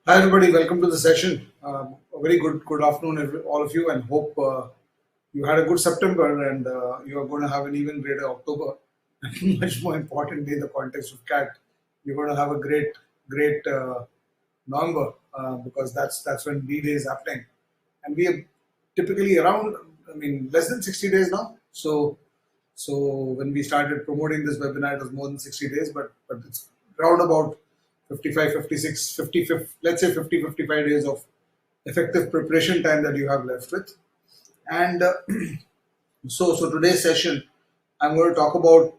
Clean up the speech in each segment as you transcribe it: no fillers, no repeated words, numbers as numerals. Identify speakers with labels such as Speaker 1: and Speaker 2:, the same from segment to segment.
Speaker 1: Hi everybody, welcome to the session. A very good afternoon, all of you, and hope you had a good September and you are going to have an even greater October. And much more importantly, in the context of CAT, you're going to have a great November because that's when D-Day is happening, and we are typically around. I mean, less than 60 days now. So when we started promoting this webinar, it was more than 60 days, but it's around about 55, 56, 55, let's say 50, 55 days of effective preparation time that you have left with. And so today's session, I'm going to talk about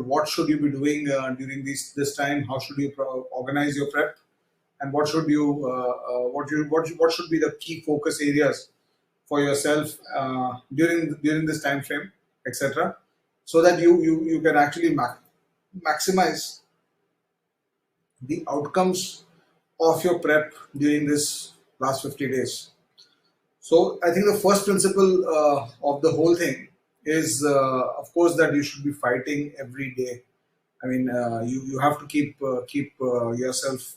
Speaker 1: what should you be doing during this time. How should you organize your prep, and what should be the key focus areas for yourself during this time frame, etc., so that you can actually maximize the outcomes of your prep during this last 50 days. So I think the first principle of the whole thing is, of course, that you should be fighting every day. I mean, you have to keep yourself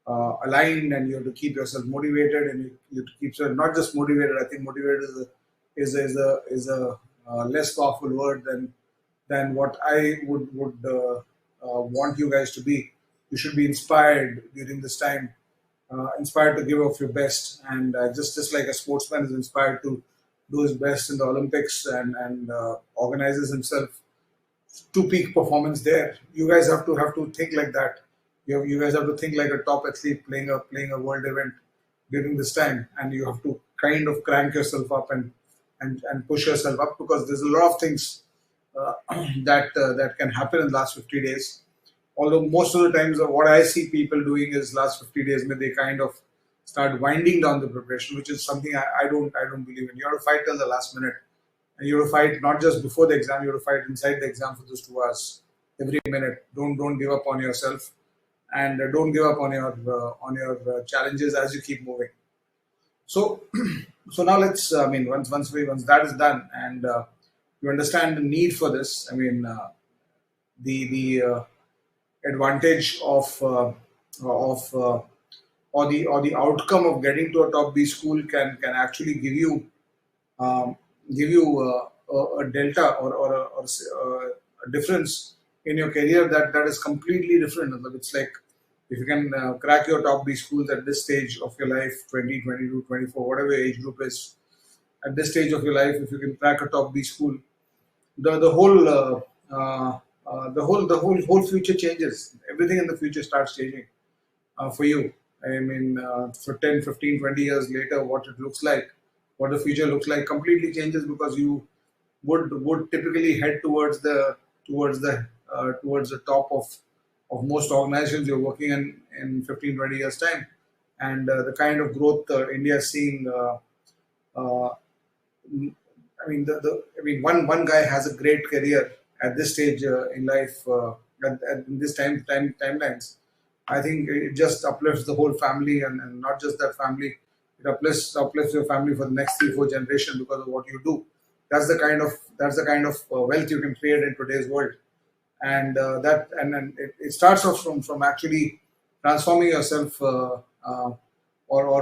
Speaker 1: aligned, and you have to keep yourself motivated, and you have to keep yourself not just motivated. I think motivated is a less powerful word than what I would want you guys to be. You should be inspired during this time, inspired to give off your best, and just like a sportsman is inspired to do his best in the Olympics and organizes himself to peak performance there. You guys have to think like that. You guys have to think like a top athlete playing a world event during this time, and you have to kind of crank yourself up and push yourself up, because there's a lot of things uh, that can happen in the last 50 days. Although most of the times, what I see people doing is last 50 days, when they kind of start winding down the preparation, which is something I don't believe in. You have to fight till the last minute, and you have to fight not just before the exam. You have to fight inside the exam for those 2 hours, every minute. Don't give up on yourself, and don't give up on your challenges as you keep moving. So so now let's. I mean, once that is done, and you understand the need for this. I mean, the advantage of or the outcome of getting to a top B school can actually um, give you a delta or a difference in your career that is completely different. It's like, if you can crack your top B schools at this stage of your life, 20, 22, 24, whatever your age group is, at this stage of your life, if you can crack a top B school, the whole the whole future changes. Everything in the future starts changing for you. I mean, for 10, 15, 20 years later, what it looks like, what the future looks like, completely changes, because you would typically head towards the top of most organizations you're working in 15, 20 years time. And the kind of growth India is seeing, uh, one guy has a great career at this stage in life, in this timelines. I think it just uplifts the whole family, and not just that family. It uplifts your family for the next 3, 4 generations because of what you do. That's the kind of wealth you can create in today's world, and it starts off from actually transforming yourself, or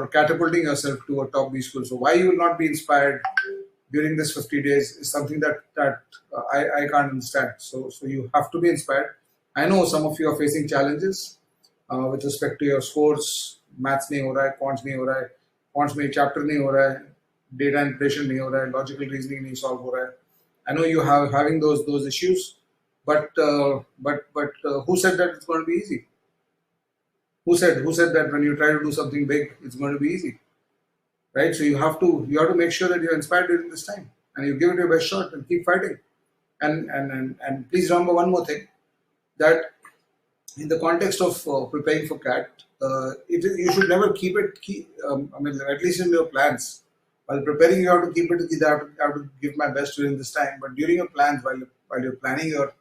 Speaker 1: catapulting yourself to a top B school. So why you will not be inspired during this 50 days is something that I can't understand. So you have to be inspired. I know some of you are facing challenges with respect to your scores. Maths नहीं हो रहा है, quants नहीं हो रहा है, quants में chapter नहीं हो रहा है, data interpretation नहीं हो रहा है, logical reasoning नहीं solve हो रहा है. I know you have having those issues, but who said that it's going to be easy? Who said that when you try to do something big, it's going to be easy, right? So you have to make sure that you're inspired during this time, and you give it your best shot and keep fighting. And please remember one more thing, that in the context of preparing for CAT, you should never I mean, at least in your plans, while preparing, you have to keep it. I have to give my best during this time, but during your plans, while you're planning your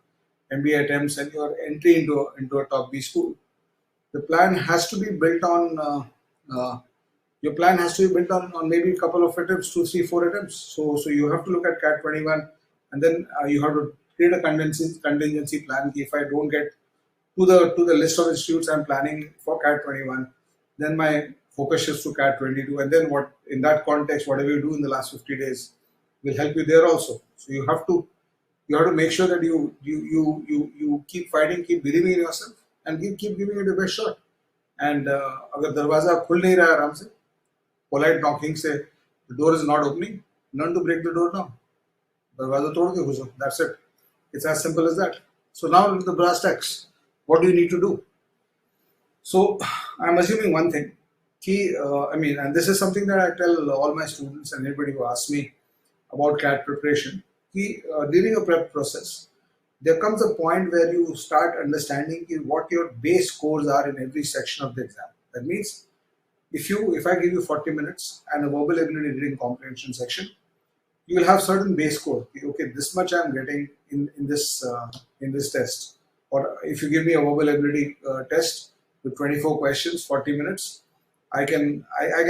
Speaker 1: MBA attempts and your entry into a top B school, the plan has to be built on. Your plan has to be built on maybe a couple of attempts, 2, 3, 4 attempts. So you have to look at CAT 21, and then you have to create a contingency plan. If I don't get to the list of institutes I'm planning for CAT 21, then my focus shifts to CAT 22, and then what in that context, whatever you do in the last 50 days will help you there also. So you have to make sure that you keep fighting, keep believing in yourself, and keep giving it your best shot. And अगर दरवाजा खुल नहीं रहा है आराम से, polite knocking से the door is not opening, learn to break the door now. दरवाजा तोड़ के घुसो. That's it. It's as simple as that. So now the brass tacks. What do you need to do? So I'm assuming one thing. And this is something that I tell all my students and anybody who asks me about CAT preparation. During a prep process, there comes a point where you start understanding what your base scores are in every section of the exam. That means if I give you 40 minutes and a verbal ability reading comprehension section, you will have certain base score. Okay, this much I am getting in this test. Or if you give me a verbal ability test with 24 questions, 40 minutes, I can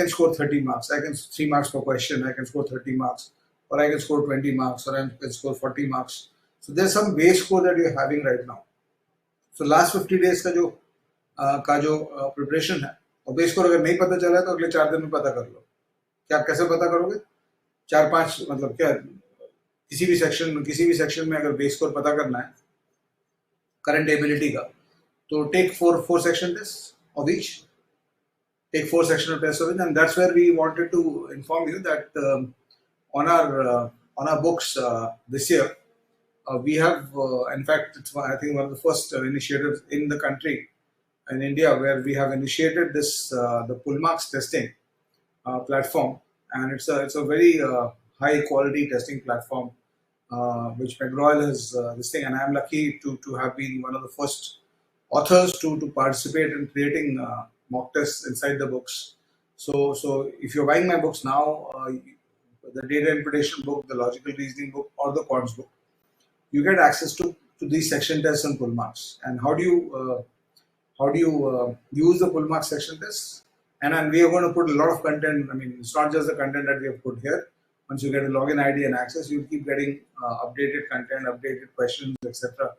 Speaker 1: score 30 marks. I can 3 marks per question. I can score 30 marks, or I can score 20 marks, or I can score 40 marks. So there's some base score that you're having right now. So last 50 days का जो preparation है, और base score अगर नहीं पता चला है तो अगले 4 दिन में पता कर लो. क्या आप कैसे पता करोगे? 4-5 मतलब क्या, किसी भी सेक्शन में अगर बेस स्कोर पता करना है करंट एबिलिटी का, तो take 4 section test of each. Take 4 sectional tests of it, and that's where we wanted to inform you that on our books this year, we have, in fact, it's I think one of the first initiatives in the country, in India, where we have initiated this the Pullmarks testing platform, and it's a very high quality testing platform which McGraw is this thing, and I am lucky to have been one of the first authors to participate in creating mock tests inside the books. So if you're buying my books now, the data interpretation book, the logical reasoning book, or the quants book, you get access to these section tests and pull marks. And how do you use the pull mark section tests? And we are going to put a lot of content. I mean, it's not just the content that we have put here. Once you get a login ID and access, you'll keep getting updated content, updated questions, etc.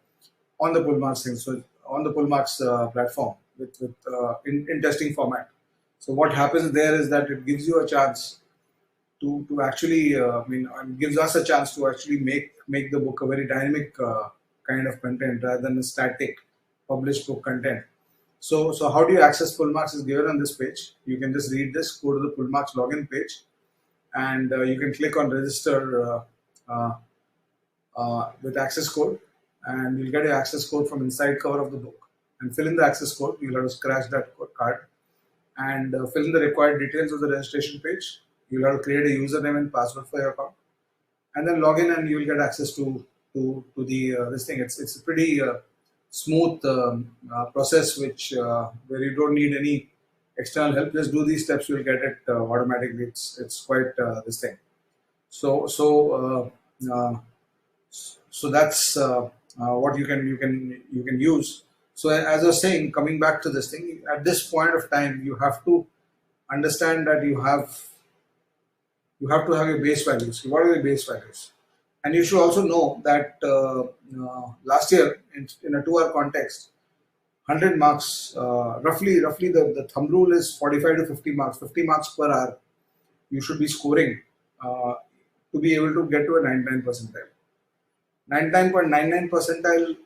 Speaker 1: on the pull marks thing. So on the pull marks platform in testing format. So what happens there is that it gives you a chance to actually, gives us a chance to actually make the book a very dynamic kind of content rather than a static published book content. So how do you access pull marks is given on this page. You can just read this, go to the pull marks login page, and you can click on register with access code, and you'll get your access code from inside cover of the book. And fill in the access code. You'll have to scratch that card and fill in the required details of the registration page. You'll have to create a username and password for your account, and then log in, and you'll get access to the this thing. It's a pretty smooth process, which where you don't need any external help. Just do these steps, you'll get it automatically. It's quite this thing. So that's what you can use. So as I was saying, coming back to this thing, at this point of time, you have to understand that you have to have your base values. What are your base values? And you should also know that last year, in a 2-hour context, 100 marks, roughly the thumb rule is 45 to 50 marks. 50 marks per hour you should be scoring to be able to get to a 99 percentile. 99.99 percentile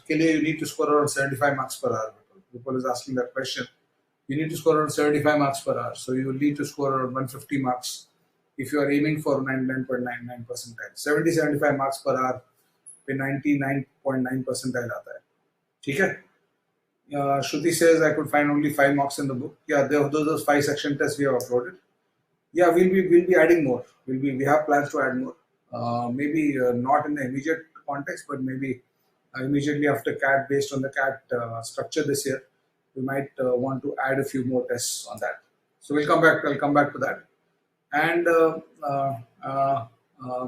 Speaker 1: के लिए you need to score around 75 marks per hour. People is asking that question. You need to score around 75 marks per hour. So you will need to score around 150 marks if you are aiming for 99.99 percentile. 70-75 marks per hour पे 99.9 percentile आता है. ठीक है? Shruti says I could find only 5 marks in the book. Yeah, those 5 section tests we have uploaded. Yeah, we'll be adding more. We have plans to add more. Maybe not in the immediate context, but maybe immediately after CAT, based on the CAT structure this year, we might want to add a few more tests on that. So we'll come back. I'll come back to that. And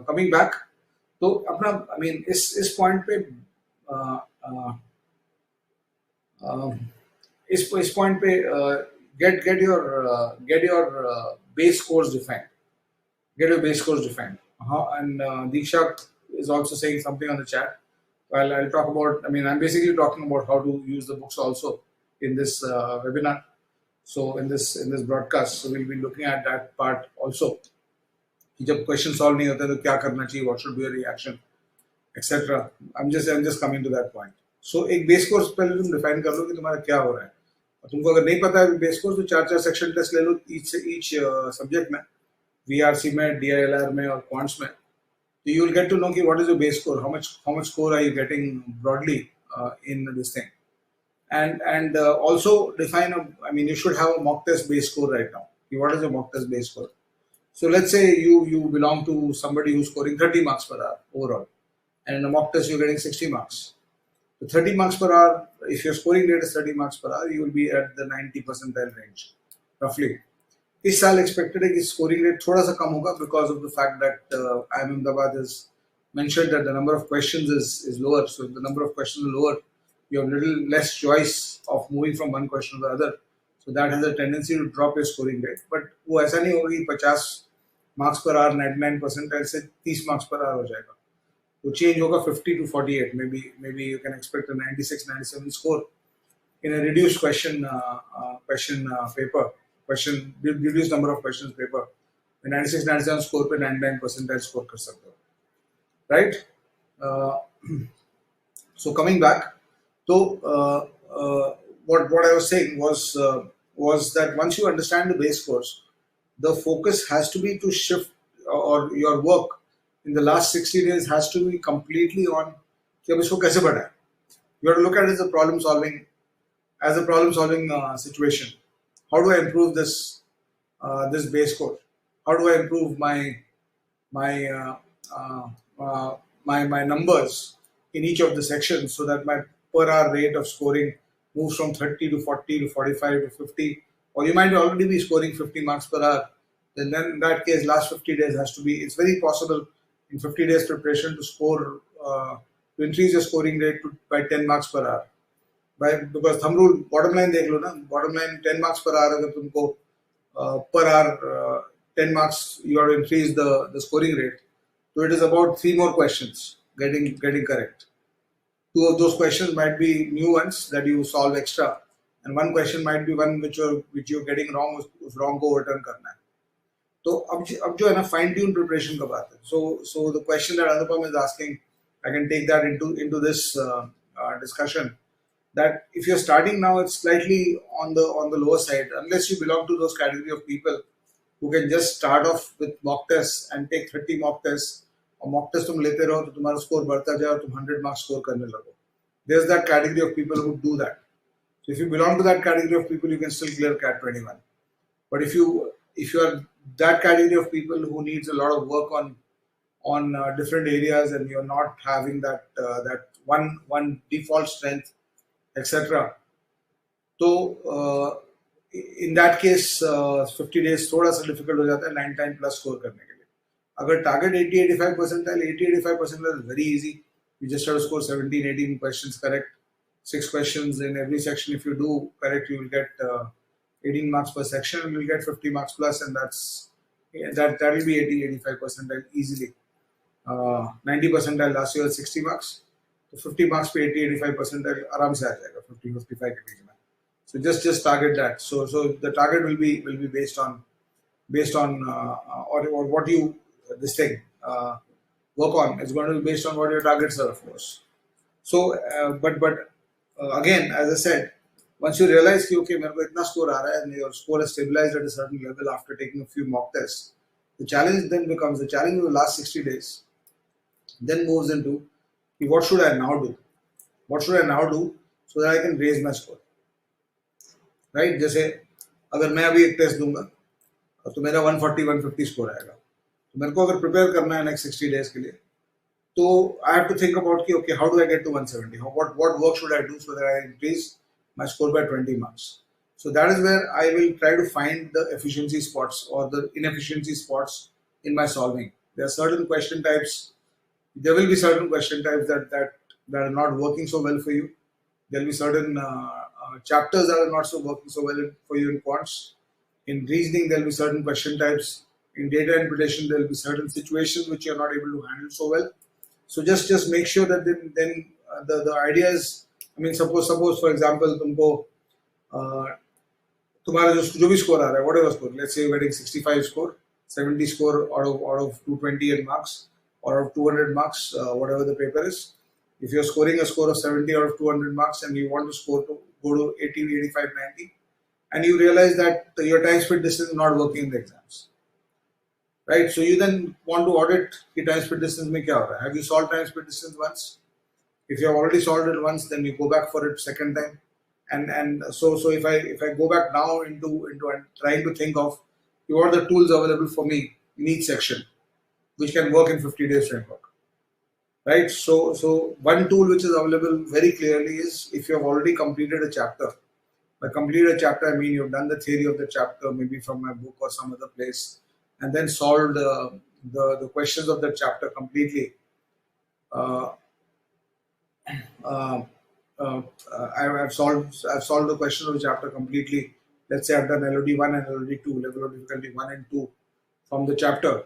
Speaker 1: coming back, तो अपना इस point पे इस point पे get your base scores defined. Get your base scores defined. And Deeksha is also saying something on the chat. I'll talk about. I'm basically talking about how to use the books also in this webinar. So in this broadcast, so we'll be looking at that part also. कि जब question solve नहीं होते तो क्या करना चाहिए, what should be your reaction etcetera. I am just coming to that point. So एक base course पहले तुम डिफाइन कर लो कि तुम्हारा क्या हो रहा है. और तुमको अगर नहीं पता है बेस कोर्स तो चार चार सेक्शन टेस्ट ले लो ईच सब्जेक्ट में, वीआरसी में, डीआईएलआर में और क्वांट्स में. So you will get to know ki what is your base score, how much score are you getting broadly in this thing, and also define I mean, you should have a mock test base score right now. What is your mock test base score? So let's say you belong to somebody who's scoring 30 marks per hour overall, and in a mock test you're getting 60 marks. So 30 marks per hour, if your scoring rate is 30 marks per hour, you will be at the 90 percentile range roughly. इस साल expected है कि scoring rate थोड़ा सा कम होगा because of the fact that IIM Ahmedabad has mentioned that the number of questions is lower. So if the number of questions is lower, you have little less choice of moving from one question to the other. So that has a tendency to drop your scoring rate. But वो ऐसा नहीं होगा कि 50 marks per hour 99 percentile से 30 marks per hour हो जाएगा. वो change होगा 50 to 48. Maybe you can expect a 96, 97 score in a reduced question paper. Reduced number of questions paper. 96, 97 score पे 99 percentile score कर सकते हो, right? So coming back, so what I was saying was that once you understand the base course, the focus has to be to shift, or your work in the last 60 days has to be completely on कि अब इसको कैसे बढ़ाएं. You have to look at it as a problem solving situation. How do I improve this base course? How do I improve my numbers in each of the sections so that my per hour rate of scoring moves from 30 to 40 to 45 to 50, or you might already be scoring 50 marks per hour. Then in that case, last 50 days has to be. It's very possible in 50 days preparation to score to increase your scoring rate by 10 marks per hour. Because thumb rule, bottom line देख लो ना, bottom line 10 marks per hour अगर तुमको per hour 10 marks you have to increase the scoring rate. So it is about 3 more questions getting correct. 2 of those questions might be new ones that you solve extra, and 1 question might be one which you're getting wrong, उस wrong को overturn करना है. तो अब जो है ना fine tune preparation का बात है. So the question that Anupam is asking, I can take that into this discussion. That if you're starting now, it's slightly on the lower side, unless you belong to those category of people who can just start off with mock tests and take 30 mock tests, और mock test तुम लेते रहो तो तुम्हारा score बढ़ता जाए और तुम 100 marks स्कोर करने लगो. There's that category of people who do that. So if you belong to that category of people, you can still clear CAT 21. But if you are that category of people who needs a lot of work on different areas, and you're not having that one default strength, etc. तो in that case 50 days थोड़ा सा difficult हो जाता है 99 plus score करने के लिए. अगर target 80-85 percentile, 80-85 percentile is very easy. You just have to score 17-18 questions correct. 6 questions in every section. If you do correct, you will get 18 marks per section, and you will get 50 marks plus, and that will be 80-85 percentile easily. 90 percentile last year 60 marks. तो 50 marks पे 80-85 percentile आराम से आ जाएगा 50-55 के बीच में. So just target that. So the target will be based on or what you work on. It's going to be based on what your targets are, of course. So but again, as I said, once you realize कि okay मेरे को इतना score आ रहा है, and your score is stabilized at a certain level after taking a few mock tests, the challenge then becomes the challenge of the last 60 days. Then moves into what should I now do? What should I now do so that I can raise my score? Right? जैसे अगर मैं अभी एक test दूंगा तो मेरा 140-150 score आएगा, तो मेरे को अगर प्रिपेयर करना है नेक्स्ट 60 डेज के लिए, तो I have to think about कि okay, how do I get to 170? What work should I do so that I increase my score by 20 marks? So that is where I will try to find the efficiency spots or the inefficiency spots in my solving. There are certain question types. There will be certain question types that are not working so well for you. There will be certain chapters that are not so working so well for you in quants. In reasoning, there will be certain question types. In data interpretation, there will be certain situations which you are not able to handle so well. So just make sure that then the idea is, I mean, suppose for example, तुम्हारा जो भी score आ रहा है, whatever score, let's say you're getting 65 score, 70 score out of 228 marks, or out of 200 marks, whatever the paper is. If you're scoring a score of 70 out of 200 marks and you want to go to 80, 85, 90, and you realize that your time speed distance is not working in the exams, right? So you then want to audit the time speed distance mein kya ho raha hai. Have you solved time speed distance once? If you have already solved it once, then you go back for it second time. And so if I go back now into and trying to think of what are the tools available for me in each section, which can work in 50 days framework, right? So one tool which is available very clearly is if you have already completed a chapter. By completed a chapter, I mean you've done the theory of the chapter, maybe from my book or some other place, and then solved the questions of the chapter completely. Uh, uh, I've solved the question of the chapter completely. Let's say I've done LOD 1 and LOD 2, level of difficulty 1 and 2 from the chapter.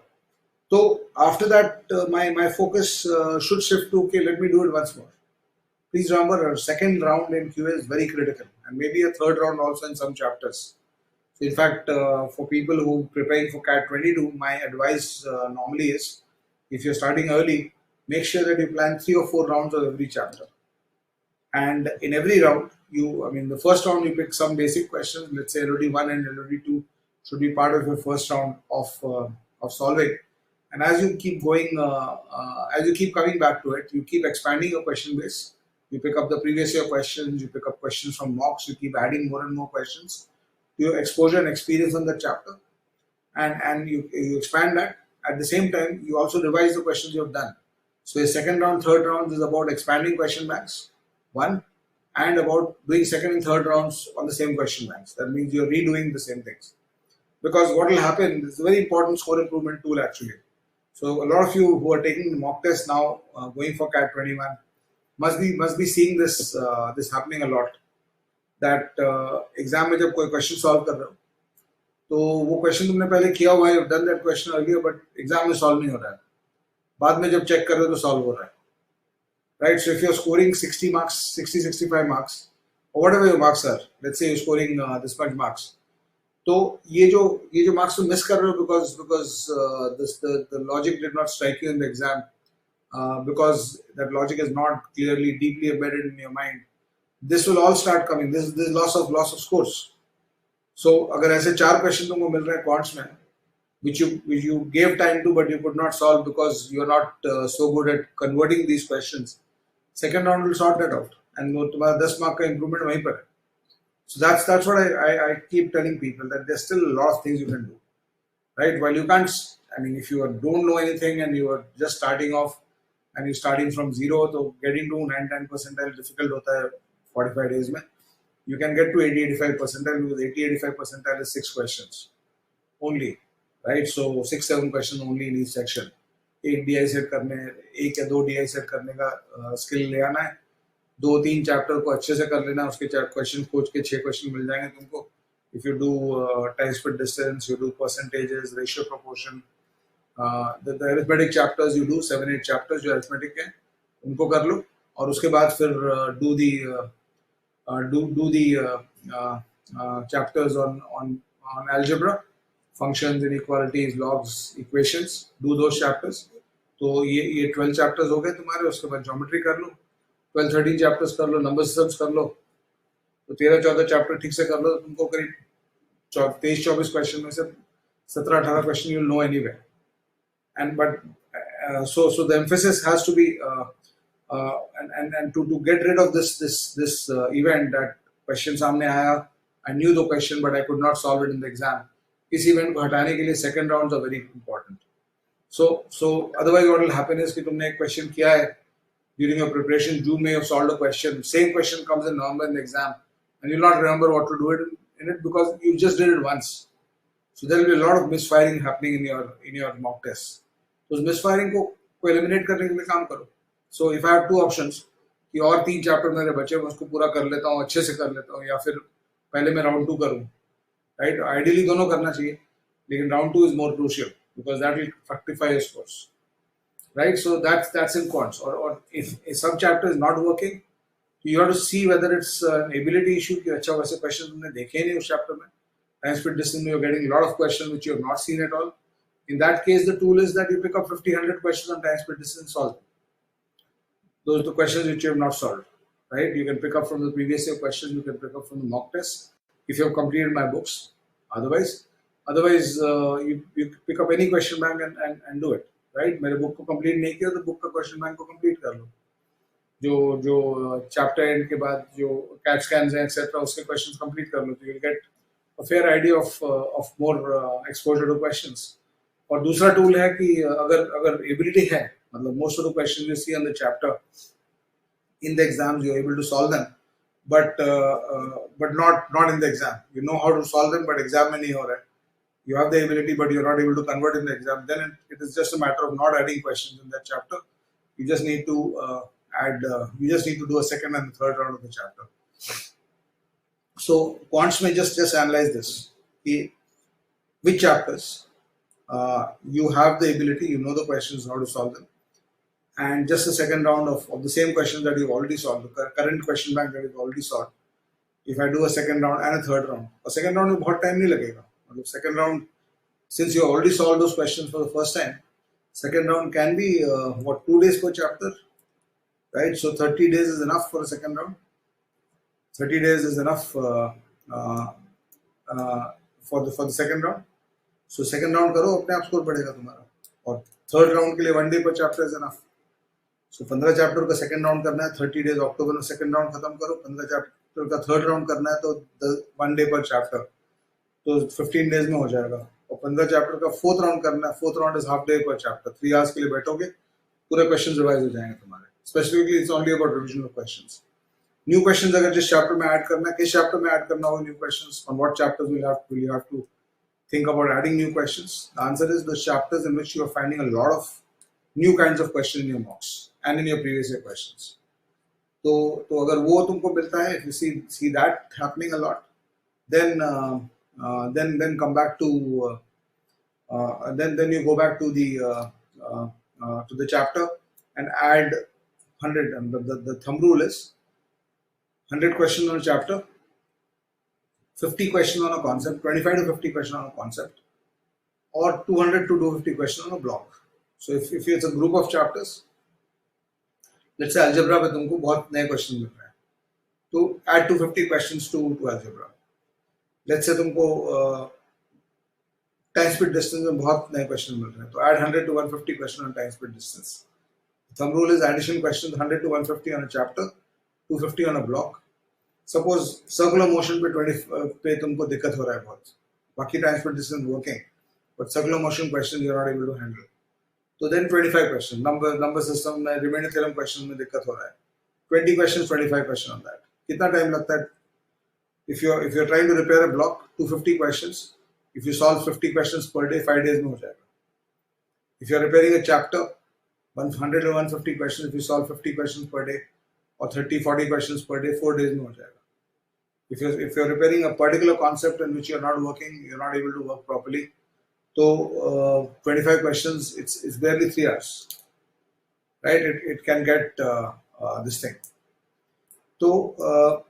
Speaker 1: So after that, my focus should shift to, okay, let me do it once more. Please remember, a second round in QA is very critical, and maybe a third round also in some chapters. So in fact, for people who are preparing for CAT 22, my advice normally is, if you're starting early, make sure that you plan 3 or 4 rounds of every chapter. And in every round, the first round you pick some basic questions. Let's say LOD 1 and LOD 2 should be part of your first round of solving. And as you keep going, as you keep coming back to it, you keep expanding your question base. You pick up the previous year questions, you pick up questions from mocks, you keep adding more and more questions to your exposure and experience on the chapter. And you expand that. At the same time, you also revise the questions you have done. So your second round, third round is about expanding question banks, one, and about doing second and third rounds on the same question banks. That means you're redoing the same things. Because what will happen, this is a very important score improvement tool actually. So a lot of you who are taking the mock test now, going for CAT 21, must be seeing this happening a lot. That exam में जब कोई question solve कर रहे हो, तो वो question तुमने पहले किया हुआ है, you've done that question earlier, but exam में solve नहीं हो रहा है. बाद में जब check कर रहे हो तो solve हो रहा है. Right? So if you're scoring 60 marks, 60, 65 marks, or whatever your marks are, let's say you're scoring this much marks, तो ये जो marks तुम miss कर रहे हो because the logic did not strike you in the exam, because that logic is not clearly deeply embedded in your mind, this will all start coming. This loss of scores. So अगर ऐसे 4 question तुमको मिल रहे हैं quants में, which you gave time to but you could not solve because you're not so good at converting these questions, second round will sort that out, and वो तुम्हारा 10 mark का improvement वहीं पर है. So that's what I keep telling people, that there's still a lot of things you can do, right? While you can't, if you don't know anything and you are just starting off and you're starting from zero, so getting to 99 percentile difficult होता है 45 days में. You can get to 80-85 percentile because 80-85 percentile is 6 questions only, right? So 6-7 questions only in each section. एक DI set करने, एक या 2 DI set करने का skill ले आना है. 2-3 चैप्टर को अच्छे से कर लेना, उसके क्वेश्चन खोज के 6 क्वेश्चन मिल जाएंगे तुमको. If you do time speed distance, you do percentages, ratio proportion, the arithmetic chapters you do 7-8 chapters जो arithmetic के उनको कर लो, और उसके बाद फिर do the chapters on algebra, functions, inequalities, logs, equations. Do those chapters. तो ये 12 chapters हो गए तुम्हारे. उसके बाद geometry कर लो, 12-13 chapters कर लो, number systems कर लो, तो 13-14 chapter ठीक से कर लो, तुमको करीब 23-24 question में से 17-18 question you'll know anyway. So the emphasis has to be and to get rid of this event that question सामने आया, I knew the question but I could not solve it in the exam. इस event को हटाने के लिए second rounds are very important. So otherwise what will happen is कि तुमने एक question किया है during your preparation, June may have solved a question, same question comes in November in the exam, and you'll not remember what to do in it because you just did it once. So there will be a lot of misfiring happening in your mock tests. तो उस misfiring को eliminate करने के लिए काम करो. So if I have 2 options कि और 3 चैप्टर मेरे बचे मैं उसको पूरा कर लेता हूँ, अच्छे से कर लेता हूँ, या फिर पहले मैं राउंड 2 करूँ, राइट? आइडियली दोनों करना चाहिए, लेकिन round 2 is more crucial because that will fructify your scores, right? So that's in quants. Or if some chapter is not working, you have to see whether it's an ability issue कि अच्छा वैसे question तुमने देखे ही नहीं उस chapter में, time speed distance, you're getting a lot of questions which you have not seen at all. In that case, the tool is that you pick up 50, 100 questions on time speed distance and solve them. Those are the questions which you have not solved, right? You can pick up from the previous year questions, you can pick up from the mock test if you have completed my books. Otherwise, you pick up any question bank and do it, right? मेरे book को complete नहीं किया तो book का question bank को complete कर लो. जो chapter end के बाद जो CAT scans हैं etc. उसके questions complete कर लो तो you'll get a fair idea of more exposure to questions. और दूसरा tool है कि अगर ability है, मतलब most of the questions you see on the chapter in the exams you're able to solve them, but not in the exam. You know how to solve them, but exam में नहीं हो रहा है. You have the ability, but you're not able to convert in the exam. Then it is just a matter of not adding questions in that chapter. You just need to you just need to do a second and third round of the chapter. So quants may just analyze this. Which chapters you have the ability, you know the questions, how to solve them, and just a second round of the same questions that you've already solved, the current question bank that you've already solved. If I do a second round and a third round, a second round में बहुत time नहीं लगेगा. मतलब second round, since you already solved those questions for the first time, second round can be 2 days per chapter, right? So 30 days is enough for a second round. 30 days is enough for the second round. So second round करो, अपने आप score बढ़ेगा तुम्हारा. और third round के लिए 1 day per chapter is enough. So 15 chapter का second round करना है, 30 डेज अक्टूबर में सेकंड राउंड खत्म करो. 15 चैप्टर का थर्ड राउंड करना है तो 1 डे पर चैप्टर, तो 15 डेज में हो जाएगा. और 15 चैप्टर का फोर्थ राउंड करना है, fourth round is half day पर चैप्टर. 3 आवर्स के लिए बैठोगे, पूरे क्वेश्चंस रिवाइज हो जाएंगे तुम्हारे. Specifically it's only about revision of questions. New questions अगर जिस चैप्टर में ऐड करना है, किस चैप्टर में ऐड करना होगा new questions, on what chapters will you have to think about adding new questions. The answer is the chapters in which you are finding a lot of new kinds of questions in your mocks and in your previous year questions. तो अगर वो तुमको मिलता है, if you see that happening a lot, then come back to then you go back to the chapter and add 100. And the thumb rule is 100 questions on a chapter, 50 questions on a concept, 25 to 50 questions on a concept, or 200 to 250 questions on a block. So if it's a group of chapters, let's say algebra में तुमको बहुत नए question मिल रहे हैं, तो add 250 questions to algebra. Let's say तुमको time speed distance में बहुत नए क्वेश्चन मिल रहे हैं, तो add 100 to 150 questions on time speed distance. The thumb rule is addition questions 100 to 150 on a chapter, 250 on a block. Suppose circular motion पे 20 पे तुमको दिक्कत हो रहा है बहुत, बाकी time speed distance working, but circular motion questions you are not able to handle. तो then 25 questions, number system में remainder theorem questions में दिक्कत हो रहा है, 20 questions, 25 questions on that. कितना time लगता है? If you're trying to repair a block, 250 questions. If you solve 50 questions per day, 5 days में हो जाएगा. If you're repairing a chapter, 100 or 150 questions. If you solve 50 questions per day, or 30-40 questions per day, 4 days में हो जाएगा. If you're repairing a particular concept in which you're not working, you're not able to work properly, so 25 questions, it's barely 3 hours, right? It can get this thing. So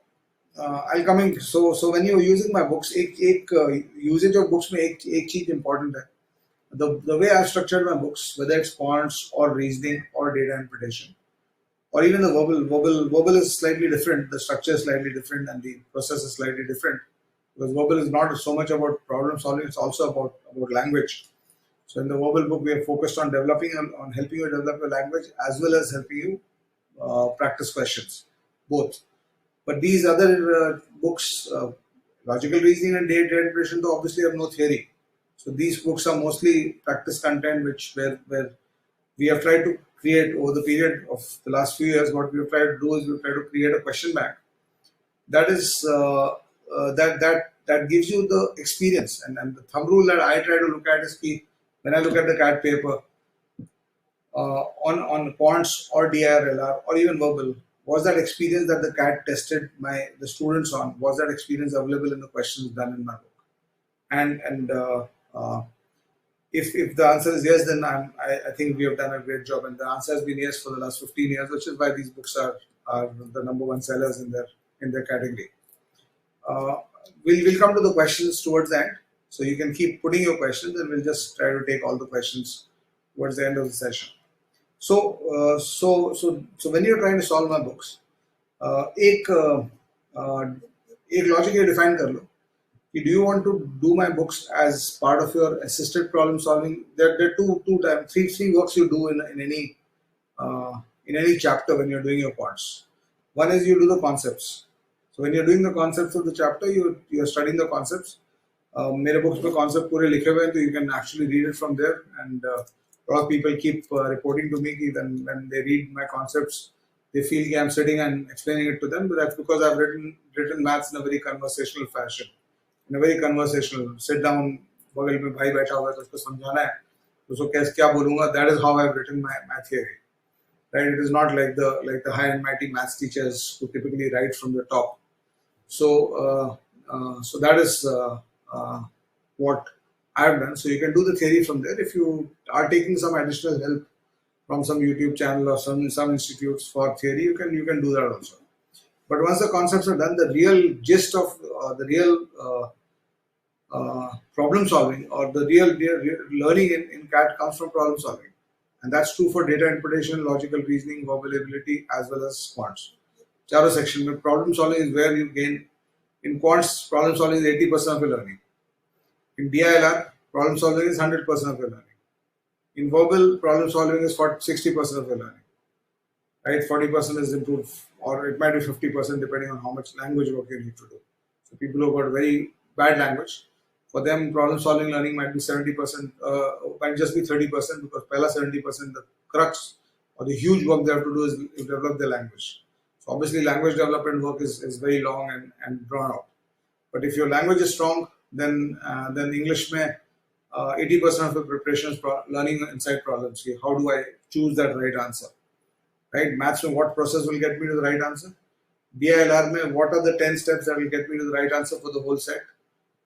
Speaker 1: I'll come in. So when you're using my books, एक usage of books में एक चीज important है. The way I've structured my books, whether it's quants or reasoning or data interpretation, or even the verbal is slightly different. The structure is slightly different and the process is slightly different, because verbal is not so much about problem solving, it's also about language. So in the verbal book, we are focused on on helping you develop your language as well as helping you practice questions, both. But these other books, logical reasoning and data interpretation, though obviously have no theory. So these books are mostly practice content, where we have tried to create over the period of the last few years. What we have tried to do is we have tried to create a question bank that is that gives you the experience. And the thumb rule that I try to look at is key. When I look at the CAT paper on quants or DIR/LR or even verbal, was that experience that the CAT tested the students on, was that experience available in the questions done in my book? And if the answer is yes, then I think we have done a great job. And the answer has been yes for the last 15 years, which is why these books are the number one sellers in their category. we'll come to the questions towards the end. So you can keep putting your questions, and we'll just try to take all the questions towards the end of the session. So when you're trying to solve my books, एक एक logic ये define कर लो कि do you want to do my books as part of your assisted problem solving? There are three works you do in any chapter when you're doing your quants. One is you do the concepts. So when you're doing the concepts of the chapter, you're studying the concepts. मेरे books पे concept पूरे लिखे हुए हैं, तो you can actually read it from there. And a lot of people keep reporting to me that when they read my concepts, they feel that I'm sitting and explaining it to them. But that's because I've written maths in a very conversational fashion. In a very conversational, sit down, बगल में भाई बैठा हुआ है तो उसको समझाना है, तो उसको कैसे क्या बोलूँगा. That is how I've written my theory. Right? It is not like the high and mighty maths teachers who typically write from the top. So that is what I have done. So you can do the theory from there. If you are taking some additional help from some YouTube channel or some institutes for theory, you can do that also. But once the concepts are done, the real gist of the real problem solving, or the real learning in CAT comes from problem solving. And that's true for data interpretation, logical reasoning, verbal ability, as well as quants. Charo section में problem solving is where you gain. In quants, problem solving is 80% of your learning. In DILR, problem solving is 100% of your learning. In verbal, problem solving is 60% of your learning. Right? 40% is improved, or it might be 50% depending on how much language work you need to do. So people who have got very bad language, for them problem solving learning might be 70%, might just be 30%, because pehla 70%, the crux or the huge work they have to do is develop their language. So obviously language development work is very long and drawn out. But if your language is strong, then English में 80% of the preparation is learning inside problems. How do I choose that right answer? Right? Maths में what process will get me to the right answer? DILR में what are the 10 steps that will get me to the right answer for the whole set?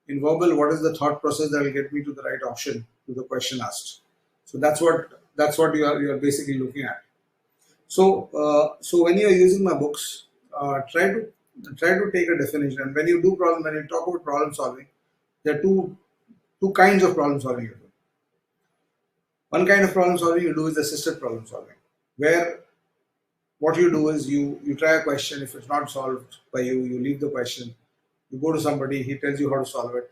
Speaker 1: In verbal, what is the thought process that will get me to the right option to the question asked? So that's what you are basically looking at. So when you are using my books, try to take a definition. And when you talk about problem solving, there are two kinds of problem solving you do. One kind of problem solving you do is assisted problem solving, where what you do is you try a question. If it's not solved by you, you leave the question. You go to somebody, he tells you how to solve it.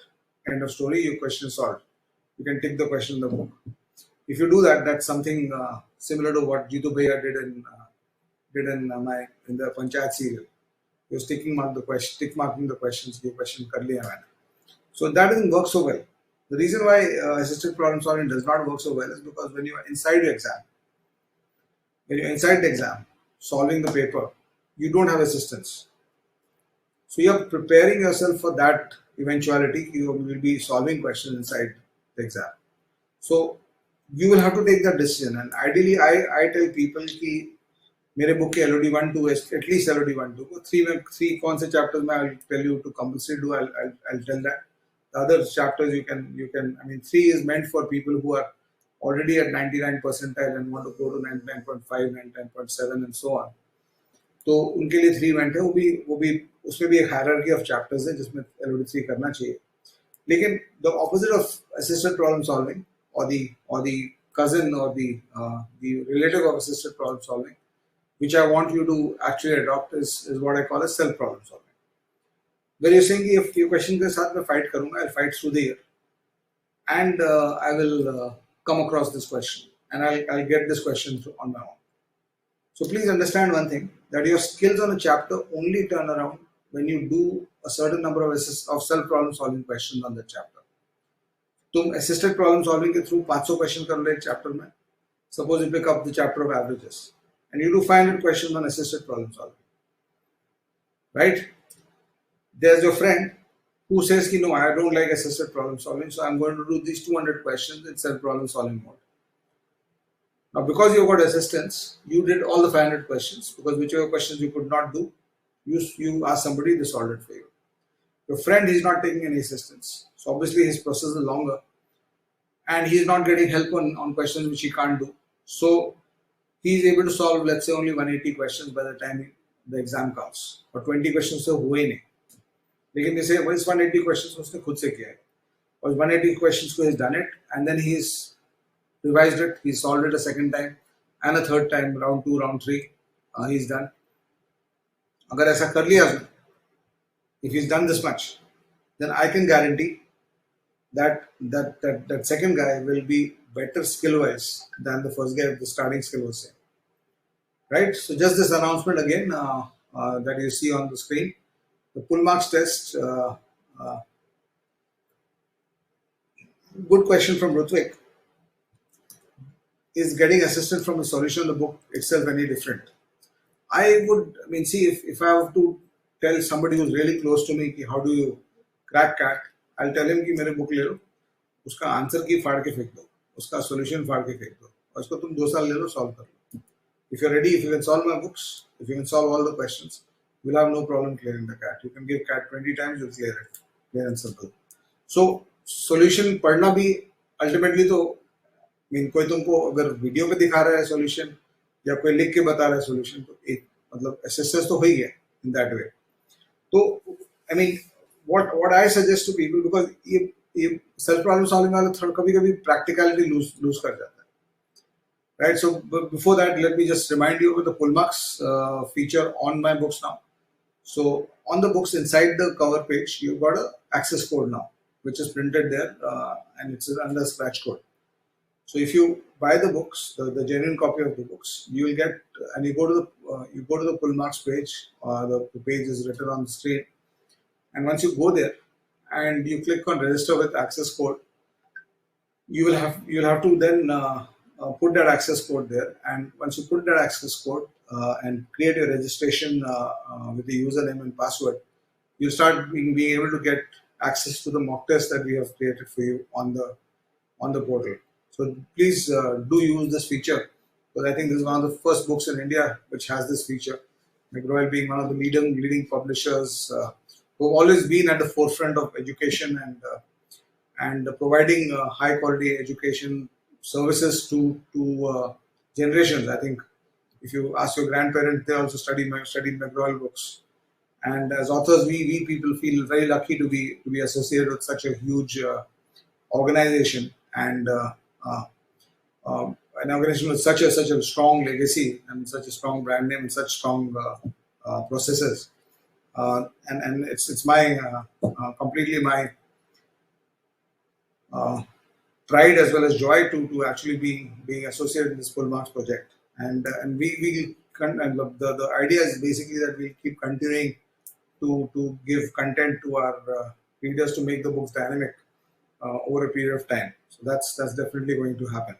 Speaker 1: End of story, your question is solved. You can tick the question in the book. If you do that, that's something similar to what Jitu Bhaiya did in the Panchayat serial. He was tick marking the questions. The question kar liya maine. So that doesn't work so well. The reason why assisted problem solving does not work so well is because when you are inside the exam, solving the paper, you don't have assistance. So you are preparing yourself for that eventuality. You will be solving questions inside the exam. So you will have to take that decision. And ideally, I tell people कि मेरे book के LOD 1-2 is at least LOD 1-2. Three कौन से chapters में I'll tell you to compulsory do. I'll tell that. The other chapters you can. I mean, 3 is meant for people who are already at 99 percentile and want to go to 99.5, 99.7 and so on. तो उनके लिए 3 event है. वो भी उसमें भी एक hierarchy of chapters है जिसमें LOD 3 करना चाहिए. लेकिन the opposite of assisted problem solving, or the cousin or the relative of assisted problem solving, which I want you to actually adopt, is what I call as self problem solving. Where you're saying if your question के साथ मैं fight करूँगा, I'll fight through the year, and I will come across this question, and I'll get this question on my own. So please understand one thing, that your skills on a chapter only turn around when you do a certain number of self problem solving questions on that chapter. तुम assisted problem solving के through 500 questions कर लो एक chapter में. Suppose you pick up the chapter of averages and you do 500 questions on assisted problem solving. Right? There's your friend who says कि no, I don't like assisted problem solving, so I'm going to do these 200 questions in self problem solving mode. Now, because you got assistance, you did all the 500 questions, because whichever questions you could not do, you asked somebody to solve it for you. Your friend is not taking any assistance, so obviously his process is longer, and he is not getting help on questions which he can't do. So he is able to solve, let's say, only 180 questions by the time the exam comes, or 20 questions so हुए नहीं. लेकिन जैसे 180 question उसने खुद से किया है, और 180 क्वेश्चन को he's done it, and then he's revised it, he solved it a second time and a third time, round 2, round 3, he's done. अगर ऐसा कर लिया उसने, if he's done this much, then I can guarantee that second guy will be better skill wise than the first guy with the starting skill was same. Right? So just this announcement again that you see on the screen. The full marks test, good question from Rutvik. Is getting assistance from the solution of the book itself any different? I mean, see, if I have to tell somebody who's really close to me, ki, how do you crack CAT, I'll tell him कि मेरे book ले लो, उसका answer की फाड़ के फेंक दो, उसका solution फाड़ के फेंक दो, और इसको तुम 2 साल ले लो, solve कर लो. If you're ready, if you can solve my books, if you can solve all the questions, you'll have no problem clearing the CAT. You can give CAT 20 times, you'll clear it. Clear and simple. So, solution पढ़ना भी ultimately तो mean कोई तुमको अगर video पे दिखा रहा है सॉल्यूशन या कोई लिख के बता रहा है सॉल्यूशन, तो एक मतलब असिस्टेंस तो हो ही है इन दैट वे. तो I mean what I suggest to people, because ये सेल्फ प्रॉब्लम सॉल्विंग वाला थोड़ा कभी कभी प्रैक्टिकलिटी लूज कर जाता है, right. So before that let me just remind you with the full marks feature on my books now. So on the books, inside the cover page, you've got a access code now, which is printed there, and it's under scratch code. So if you buy the books, the genuine copy of the books, you will get, and you go to the full marks page. The page is written on the screen, and once you go there, and you click on register with access code, you'll have to then put that access code there. And once you put that access code and create your registration with the username and password, you start being able to get access to the mock test that we have created for you on the portal. So please do use this feature, because I think this is one of the first books in India which has this feature. McGraw being one of the leading publishers who have always been at the forefront of education and providing high quality education services to generations. I think if you ask your grandparents, they also studied McGraw books. And as authors, we people feel very lucky to be associated with such a huge organization, and an organization with such a strong legacy and such a strong brand name and such strong processes. And it's my completely my pride as well as joy to actually being associated in this full marks project. And the idea is basically that we keep continuing to give content to our readers to make the books dynamic over a period of time. So that's definitely going to happen.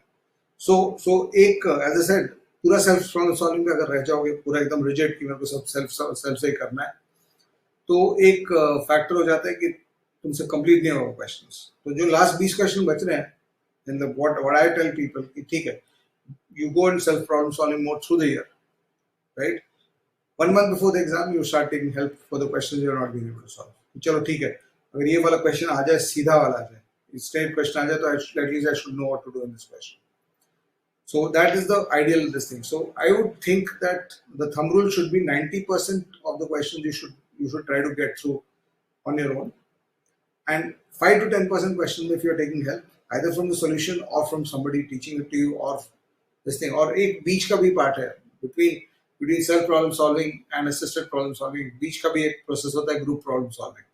Speaker 1: So एक as I said, पूरा self solving पे अगर रह जाओगे पूरा एकदम rigid कि मेरे को सब सेल्फ से ही करना है, तो एक फैक्टर हो जाता है कि तुमसे कंप्लीट नहीं होगा क्वेश्चंस. तो जो लास्ट 20 क्वेश्चन बच रहे हैं, in the what I tell people कि ठीक है, you go in self problem solving mode through the year, right? 1 month before the exam, you start taking help for the questions you're not being able to solve. चलो ठीक है, अगर ये वाला question आ जाए, सीधा वाला आ जाए, straight question आ जाए, तो at least I should know what to do in this question. So that is the ideal this thing. So I would think that the thumb rule should be 90% of the questions you should try to get through on your own, and 5 to 10% questions if you are taking help either from the solution or from somebody teaching it to you, or this thing, or एक बीच का भी part है between self problem solving and assisted problem solving. बीच का भी एक process होता है group problem solving,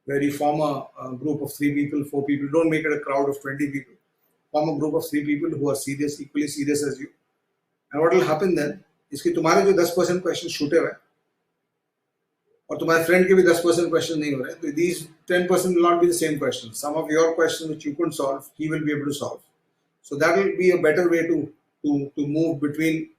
Speaker 1: where you form a group of 3 people, 4 people. Don't make it a crowd of 20 people. Form a group of 3 people who are serious, equally serious as you. And what will happen then is कि तुम्हारे जो 10% questions छूटे हुए और तुम्हारे friend के भी 10% questions नहीं हो रहे, तो these 10% will not be the same questions. Some of your questions which you couldn't solve, he will be able to solve. So that will be a better way to move between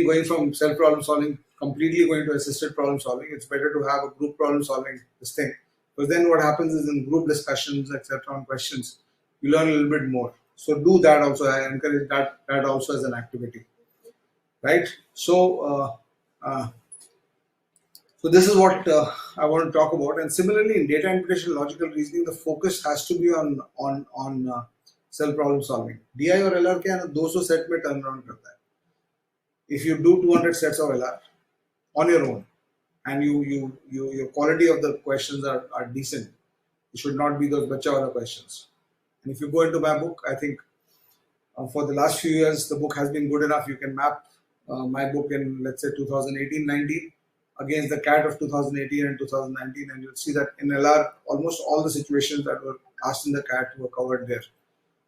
Speaker 1: going from self problem solving completely going to assisted problem solving. It's better to have a group problem solving this thing, because then what happens is in group discussions, etc., on questions, you learn a little bit more. So do that also. I encourage that also as an activity, right? So so this is what I want to talk about. And similarly, in data interpretation, logical reasoning, the focus has to be on self problem solving. DI और LR क्या है ना, 200 set में turn around करता है. If you do 200 sets of LR on your own, and your quality of the questions are decent. It should not be those bacha wala questions. And if you go into my book, I think for the last few years, the book has been good enough. You can map my book in, let's say, 2018-19 against the CAT of 2018 and 2019, and you'll see that in LR, almost all the situations that were asked in the CAT were covered there.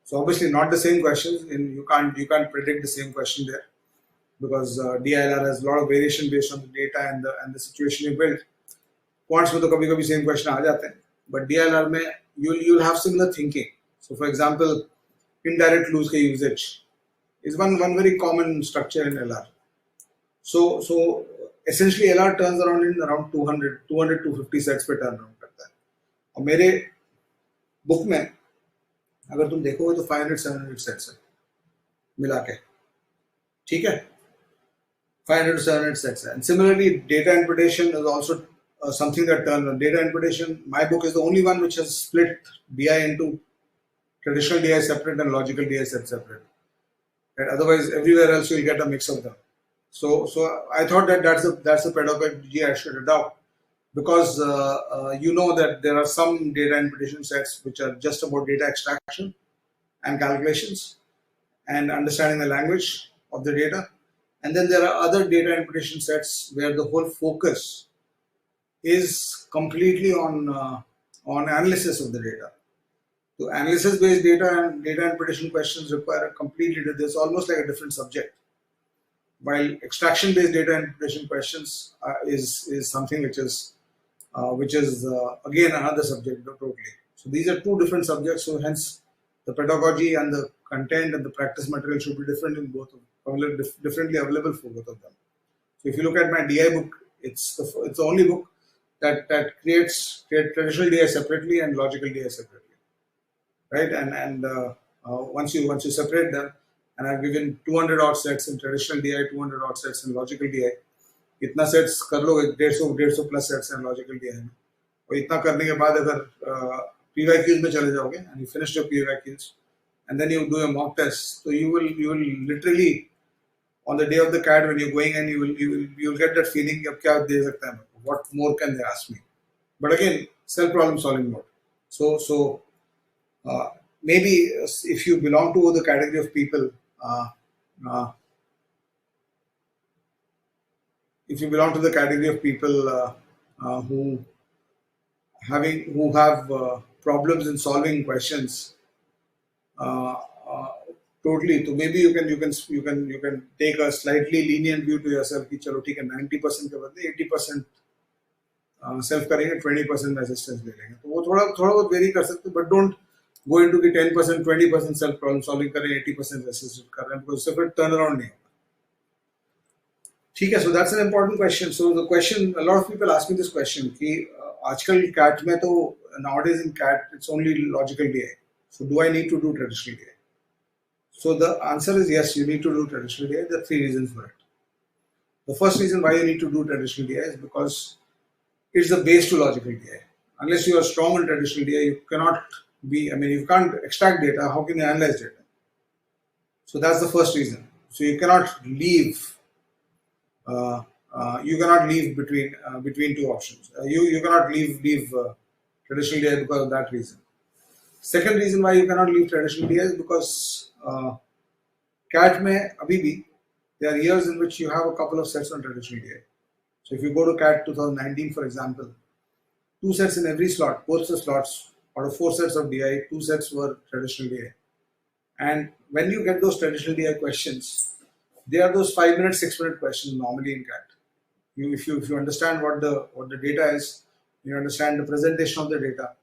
Speaker 1: So obviously, not the same questions. You can't predict the same question there, because DILR has a lot of variation based on the data and the situation you built. Quants में तो कभी कभी same question आ जाते हैं, but DILR में you'll have similar thinking. So for example, indirect clues का usage is one very common structure in LR. So essentially LR turns around in around 200 250 sets पे turn around करता है. और मेरे book में अगर तुम देखोगे तो 500-700 sets है मिला के, ठीक है, 500-700 sets. And similarly, data interpretation is also something that turns on. Data interpretation, my book is the only one which has split DI into traditional DI separate and logical DI separate. Right? Otherwise, everywhere else you'll get a mix of them. So I thought that that's the pedagogy I should adopt, because you know that there are some data interpretation sets which are just about data extraction and calculations and understanding the language of the data. And then there are other data interpretation sets where the whole focus is completely on analysis of the data. So analysis-based data and data interpretation questions require a completely, there's almost like a different subject. While extraction-based data interpretation questions is something which is again another subject totally. So these are two different subjects. So hence the pedagogy and the content and the practice material should be different in both of them, differently available for both of them. So if you look at my DI book, it's the only book that creates traditional DI separately and logical DI separately, right? And once you separate them, and I've given 200 odd sets in traditional DI, 200 odd sets in logical DI. इतना sets कर लोगे 150 plus sets हैं logical DI में, और इतना करने के बाद अगर PYQs में चले जाओगे and you finish your PYQs and then you do a mock test, so you will literally on the day of the CAT when you're going and you'll get that feeling कि अब क्या दे सकते हैं, what more can they ask me? But again, self problem solving mode. So maybe if you belong to the category of people who have problems in solving questions totally, so maybe you can take a slightly lenient view to yourself कि चलो ठीक है 90% के बदले 80% self करेंगे, 20% assistance ले लेंगे, तो वो थोड़ा बहुत वेरी कर सकते हैं, but don't go into कि 10% 20% self problem solving करें, 80% assisted कर रहे हैं, because उससे फिर turn around नहीं होगा. ठीक है, so that's an important question. So the question, a lot of people ask me this question कि आजकल CAT में तो nowadays in CAT it's only logical DI. So do I need to do traditional DI? So the answer is yes, you need to do traditional DI. There are three reasons for it. The first reason why you need to do traditional DI is because it's the base to logical DI. Unless you are strong in traditional DI, you cannot you can't extract data. How can you analyze data? So that's the first reason. So you cannot leave. You cannot leave between two options. You cannot leave traditional DI because of that reason. Second reason why you cannot leave traditional DI is because CAT में अभी भी there are years in which you have a couple of sets on traditional DI. So if you go to CAT 2019, for example, 2 sets in every slot, both the slots out of 4 sets of DI, 2 sets were traditional DI. And when you get those traditional DI questions, they are those 5-minute, 6-minute questions normally in CAT. If you understand what the data is, you understand the presentation of the data,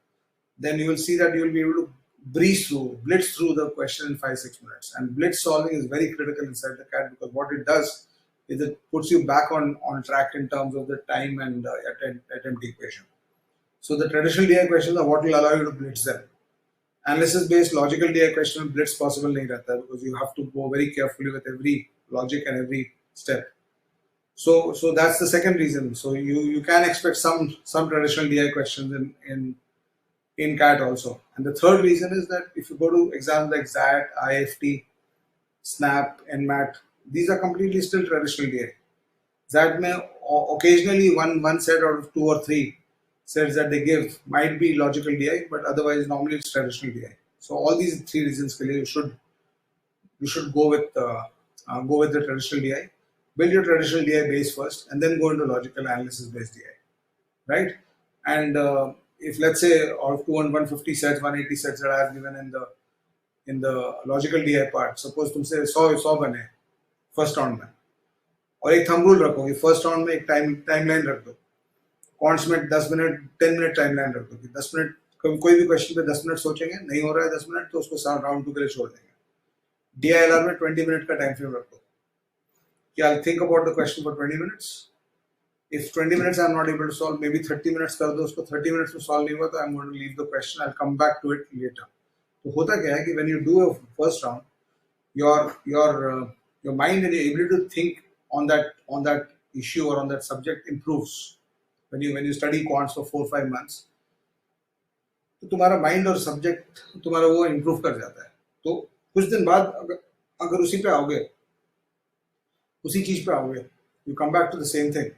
Speaker 1: then you will see that you will be able to blitz through the question in 5-6 minutes. And blitz solving is very critical inside the CAT, because what it does is it puts you back on track in terms of the time and attempt equation. So the traditional DI questions are what will allow you to blitz them. Analysis-based logical DI question blitz possible nahi rehta, because you have to go very carefully with every logic and every step. So that's the second reason. So you can expect some traditional DI questions in CAT also. And the third reason is that if you go to exams like XAT, IFT, SNAP, NMAT, these are completely still traditional DI. XAT में occasionally one set out of two or three sets that they give might be logical DI, but otherwise normally it's traditional DI. So all these three reasons के लिए you should go with the traditional DI. Build your traditional DI base first, and then go into logical analysis based DI, right? And if let's say out of 150 sets, 180 sets that I have given in the logical DI part, suppose तुमसे 100 बने first round में, और एक thumb rule रखो कि first round में एक timeline रख दो, कॉन्ट्स में 10 मिनट 10 मिनट टाइमलाइन रख दो कि 10 मिनट कोई भी क्वेश्चन पे 10 मिनट सोचेंगे, नहीं हो रहा है 10 मिनट तो उसको राउंड 2 के लिए छोड़ देंगे. DILR में 20 मिनट का टाइम फ्रेम रख दो कि I'll think about the question for 20 minutes. If 20 minutes I'm not able to solve, maybe 30 minutes कर दो उसको, 30 minutes में solve नहीं हुआ तो I'm going to leave the question, I'll come back to it later. तो होता क्या है कि when you do a first round, your mind and your ability to think on that issue or on that subject improves. When you study quants for 4-5 months, तो तुम्हारा mind और subject तुम्हारा वो इम्प्रूव कर जाता है. तो कुछ दिन बाद अगर उसी पे आओगे, उसी चीज पे आओगे, you come back to the same thing,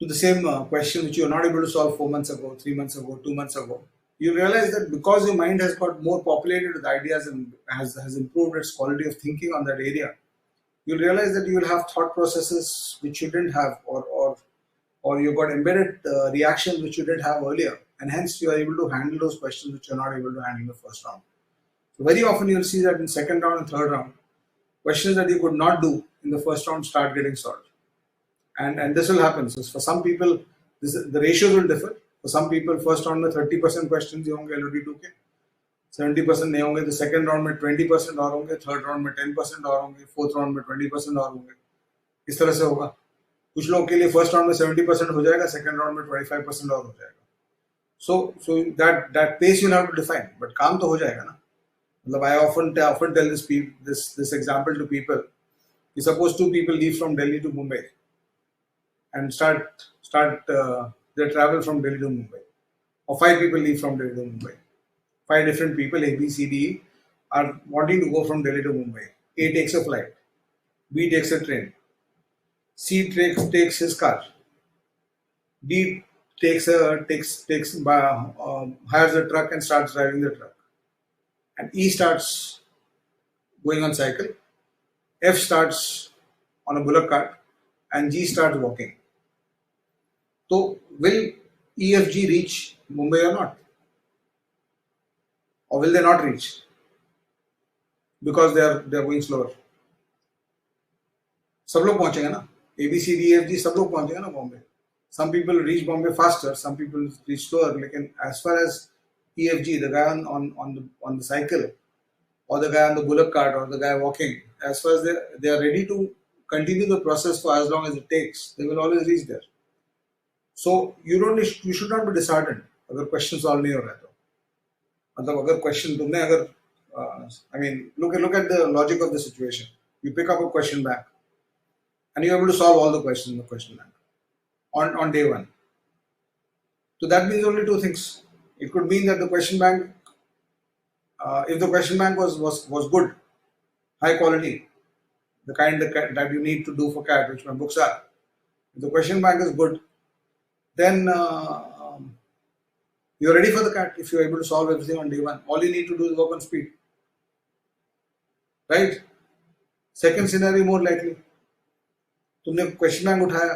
Speaker 1: to the same question which you are not able to solve 4 months ago, 3 months ago, 2 months ago. You realize that because your mind has got more populated with ideas and has improved its quality of thinking on that area, you'll realize that you will have thought processes which you didn't have, or you've got embedded reactions which you didn't have earlier, and hence you are able to handle those questions which you're not able to handle in the first round. So very often you'll see that in second round and third round, questions that you could not do in the first round start getting solved. And this will happen. So for some people, the ratios will differ. For some people, first round में 30% questions ही होंगे LOD2 के, 70% नहीं होंगे, तो second round में 20% और होंगे, third round में 10% और होंगे, fourth round में 20% और होंगे. इस तरह से होगा. कुछ लोगों के लिए first round में 70% हो जाएगा, second round में 25% और हो जाएगा. So that pace you'll have to define, but काम तो हो जाएगा ना. मतलब I often tell this example to people. You suppose 2 people leave from Delhi to Mumbai and start their travel from Delhi to Mumbai, or 5 people leave from Delhi to Mumbai. 5 different people, A, B, C, D, E, are wanting to go from Delhi to Mumbai. A takes a flight, B takes a train, C takes his car, D hires a truck and starts driving the truck, and E starts going on cycle, F starts on a bullock cart, and G starts walking. So will EFG reach Mumbai or not? Or will they not reach? Because they are going slower. सब लोग पहुंचेंगे ना, A B C D E F G सब लोग पहुंचेंगे ना Bombay. Some people reach Bombay faster, some people reach slower. लेकिन as far as EFG, the guy on the cycle, or the guy on the bullock cart, or the guy walking, as far as they are ready to continue the process for as long as it takes, they will always reach there. So you should not be disheartened अगर question solve नहीं हो रहा है तो. मतलब अगर question तुमने अगर I mean look at the logic of the situation. You pick up a question bank and you're able to solve all the questions in the question bank on day one. So that means only 2 things. It could mean that the question bank, if the question bank was good, high quality, the kind that you need to do for CAT, which my books are. If the question bank is good, then you're ready for the CAT if you're able to solve everything on day one. All you need to do is work on speed. Right? Second scenario more likely. तुमने question bank उठाया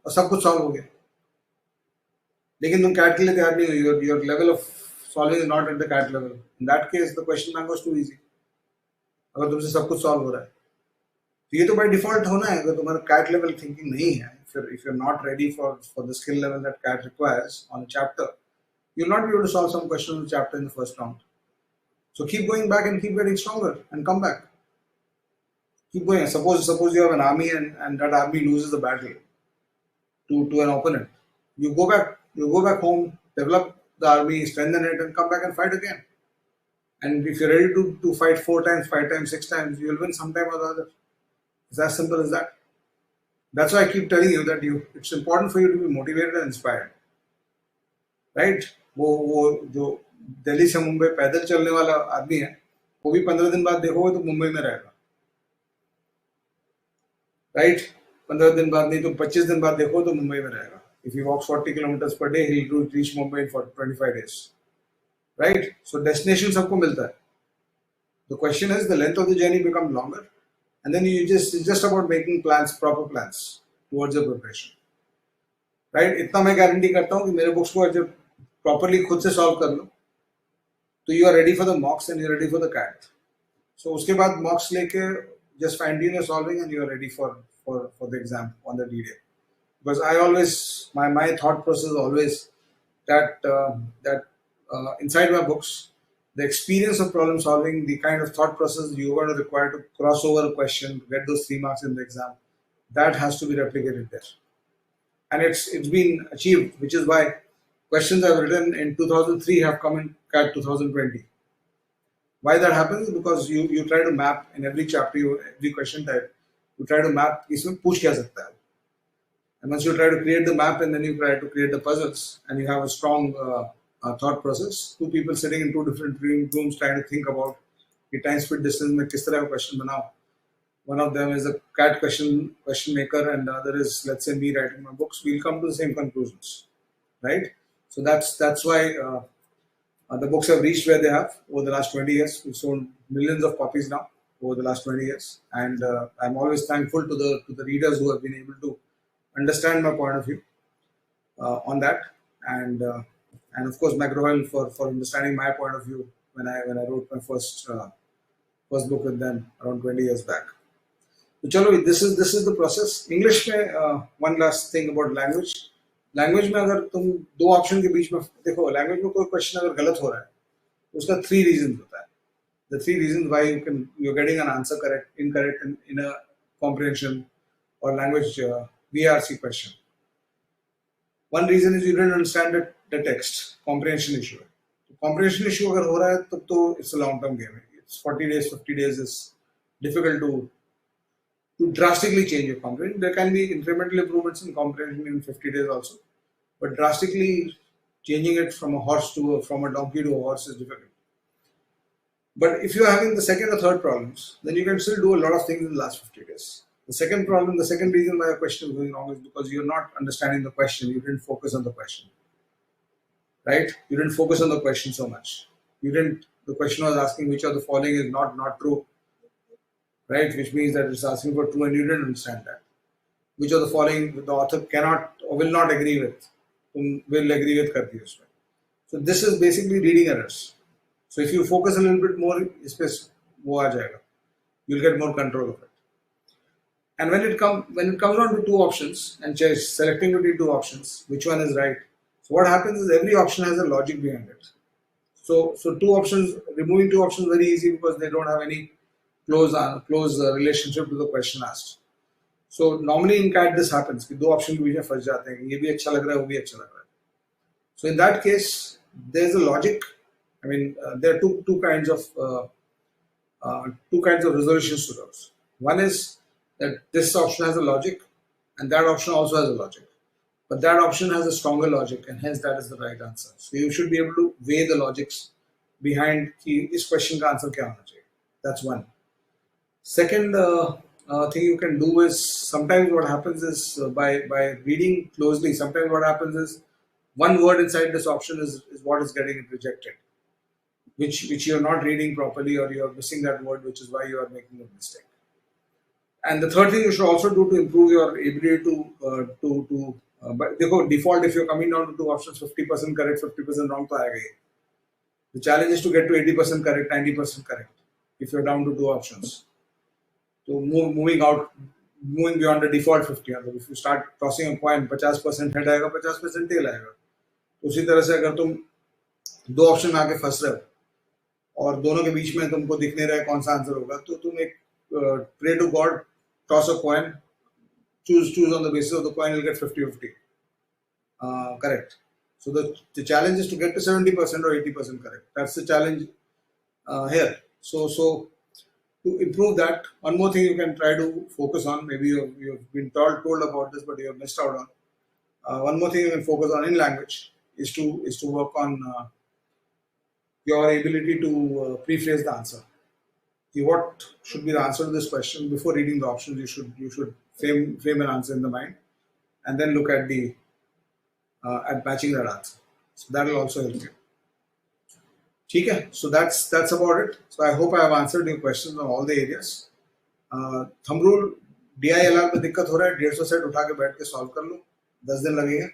Speaker 1: और सब कुछ solve हो गया, लेकिन तुम cat के लिए तैयार नहीं हो. Your level of solving is not at the CAT level. In that case the question bank was too easy. अगर तुमसे सब कुछ सॉल्व हो रहा है तो ये तो बाय डिफॉल्ट होना है. अगर तुम्हारा कैट लेवल थिंकिंग नहीं है, if you're not ready for the skill level that CAT requires on a chapter, you'll not be able to solve some questions on the chapter in the first round. So keep going back and keep getting stronger and come back. Keep going. Suppose you have an army and that army loses the battle to an opponent. You go back home, develop the army, strengthen it, and come back and fight again. And if you're ready to fight 4 times, 5 times, 6 times, you'll win sometime or the other. It's as simple as that. That's why I keep telling you that it's important for you to be motivated and inspired. Right? वो जो दिल्ली से मुंबई पैदल चलने वाला आदमी है, वो भी 15 दिन बाद देखोगे तो मुंबई में रहेगा. Right? 15 दिन बाद नहीं तो 25 दिन बाद देखो तो मुंबई में रहेगा. If he walks 40 kilometers per day, he'll reach Mumbai for 25 days. Right? So destination सबको मिलता है. The question is the length of the journey becomes longer, and then it's just about making plans, proper plans towards your preparation. Right? इतना मैं guarantee करता हूँ कि मेरे books को जब प्रॉपरली खुद से सॉल्व कर लो तो you are ready for the mocks and you are ready for the CAT. So उसके बाद मॉक्स लेके just fine tune your solving and you are ready for the exam on the D-Day. Because I always my thought process is always that inside my books, the experience of problem solving, the kind of thought process you're going to require to cross over a question, get those 3 marks in the exam, that has to be replicated there. And it's been achieved, which is why questions I've written in 2003 have come in CAT 2020. Why that happens? Because you try to map in every chapter, every question type, you try to map इसमें पूछ क्या सकता है. And once you try to create the map and then you try to create the puzzles and you have a strong thought process, two people sitting in two different rooms trying to think about the time speed distance में किस तरह का question बनाओ. One of them is a CAT question maker and the other is, let's say, me writing my books. We'll come to the same conclusions, right? So that's why the books have reached where they have over the last 20 years. We've sold millions of copies now over the last 20 years, and I'm always thankful to the readers who have been able to understand my point of view on that, and of course McGraw-Hill for understanding my point of view when I wrote my first book with them around 20 years back. So chalo, this is the process. English में one last thing about language. Language में अगर तुम दो option के बीच में देखो, language में कोई क्वेश्चन अगर गलत हो रहा है तो उसका 3 रीजन होता है. The 3 reasons why you're getting an answer incorrect in a comprehension or language VRC question. One reason is you didn't understand the text, comprehension issue. Comprehension issue अगर हो रहा है तब तो it's a long term game. It's 40 days, 50 days is difficult to drastically change your comprehension. There can be incremental improvements in comprehension in 50 days also, but drastically changing it from a donkey to a horse is difficult. But if you are having the second or third problems, then you can still do a lot of things in the last 50 days. The second reason why a question is going wrong is because you're not understanding the question. You didn't focus on the question, right? You didn't focus on the question so much. The question was asking which of the following is not true, right? Which means that it's asking for true and you didn't understand that. Which of the following the author cannot or will not agree with, will agree with कर दिया उसमें. So this is basically reading errors. So if you focus a little bit more, इस पे वो आ जाएगा. You'll get more control of it. And when it comes down to two options and selecting between two options, which one is right? So what happens is every option has a logic behind it. So removing two options is very easy because they don't have any close relationship to the question asked. So normally in CAT this happens कि दो option के बीच में फंस जाते हैं. ये भी अच्छा लग रहा है, वो भी अच्छा लग रहा है. So in that case, there's a logic. I mean, there are two kinds of resolutions to those. One is that this option has a logic, and that option also has a logic. But that option has a stronger logic, and hence that is the right answer. So you should be able to weigh the logics behind कि इस question का answer क्या होना चाहिए. That's one. Second thing you can do is sometimes what happens is by reading closely, sometimes what happens is one word inside this option is what is getting rejected, which you're not reading properly or you're missing that word, which is why you are making a mistake. And the third thing you should also do to improve your ability to but default if you're coming down to two options, 50% correct, 50% wrong तो आएगा ही. The challenge is to get to 80% correct, 90% correct if you're down to two options. So moving beyond the default 50, if you start tossing a coin, 50% head आएगा, 50% tail आएगा. उसी तरह से अगर तुम दो ऑप्शन में आके फंस रहे हो और दोनों के बीच में तुमको दिख नहीं रहा है कौन सा आंसर होगा, तो तुम एक pray to God, toss a coin, choose on the basis of the coin, you'll get 50-50 correct. So the challenge is to get to 70% or 80% correct. That's the challenge here. So to improve that, one more thing you can try to focus on, maybe you've been told about this but you have missed out on. One more thing you can focus on in language is to work on your ability to prephrase the answer. What should be the answer to this question? Before reading the options, you should frame an answer in the mind, and then look at the at matching that answer. So that will also help you. Okay, so that's about it. So I hope I have answered your questions on all the areas. Thumb rule DILR में दिक्कत हो रहा है, 150 set उठा के बैठ के solve कर लो, 10 दिन लगेंगे,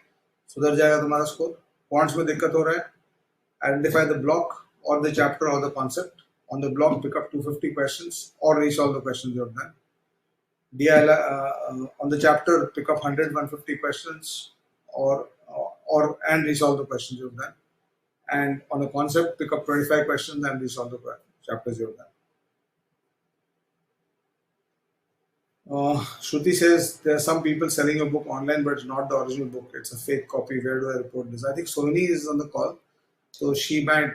Speaker 1: सुधर जाएगा तुम्हारा स्कोर. पॉइंट्स में दिक्कत हो रहा है, identify the block or the chapter or the concept. On the block, pick up 250 questions or resolve the questions you have done. DILR on the chapter, pick up 100, 150 questions or and resolve the questions you have done. And on a concept, pick up 25 questions and resolve the chapters you have done. Shruti says there are some people selling your book online, but it's not the original book. It's a fake copy. Where do I report this? I think Sony is on the call, so she might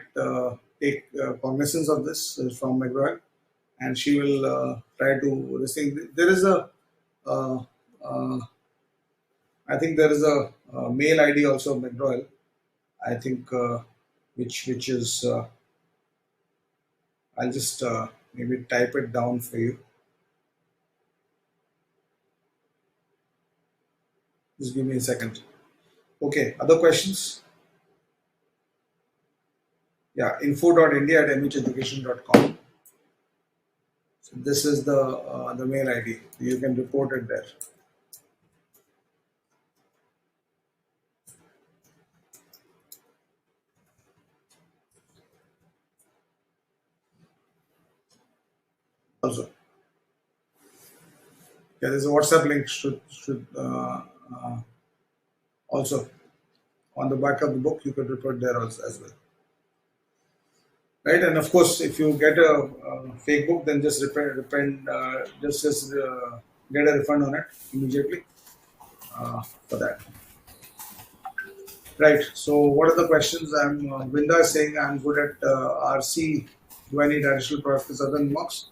Speaker 1: take cognizance of this from McGraw, and she will try to listen. There is a, I think there is a mail ID also of McGraw. I think which is I'll just maybe type it down for you. Just give me a second. Okay, other questions? Yeah, info.india@mheducation.com. So this is the mail ID. You can report it there. Also, yeah, there's a WhatsApp link should also on the back of the book. You could report there also as well. Right, and of course, if you get a fake book, then just get a refund on it immediately for that. Right. So, what are the questions? Vinda is saying I'm good at RC. Do I need additional practice other than mocks?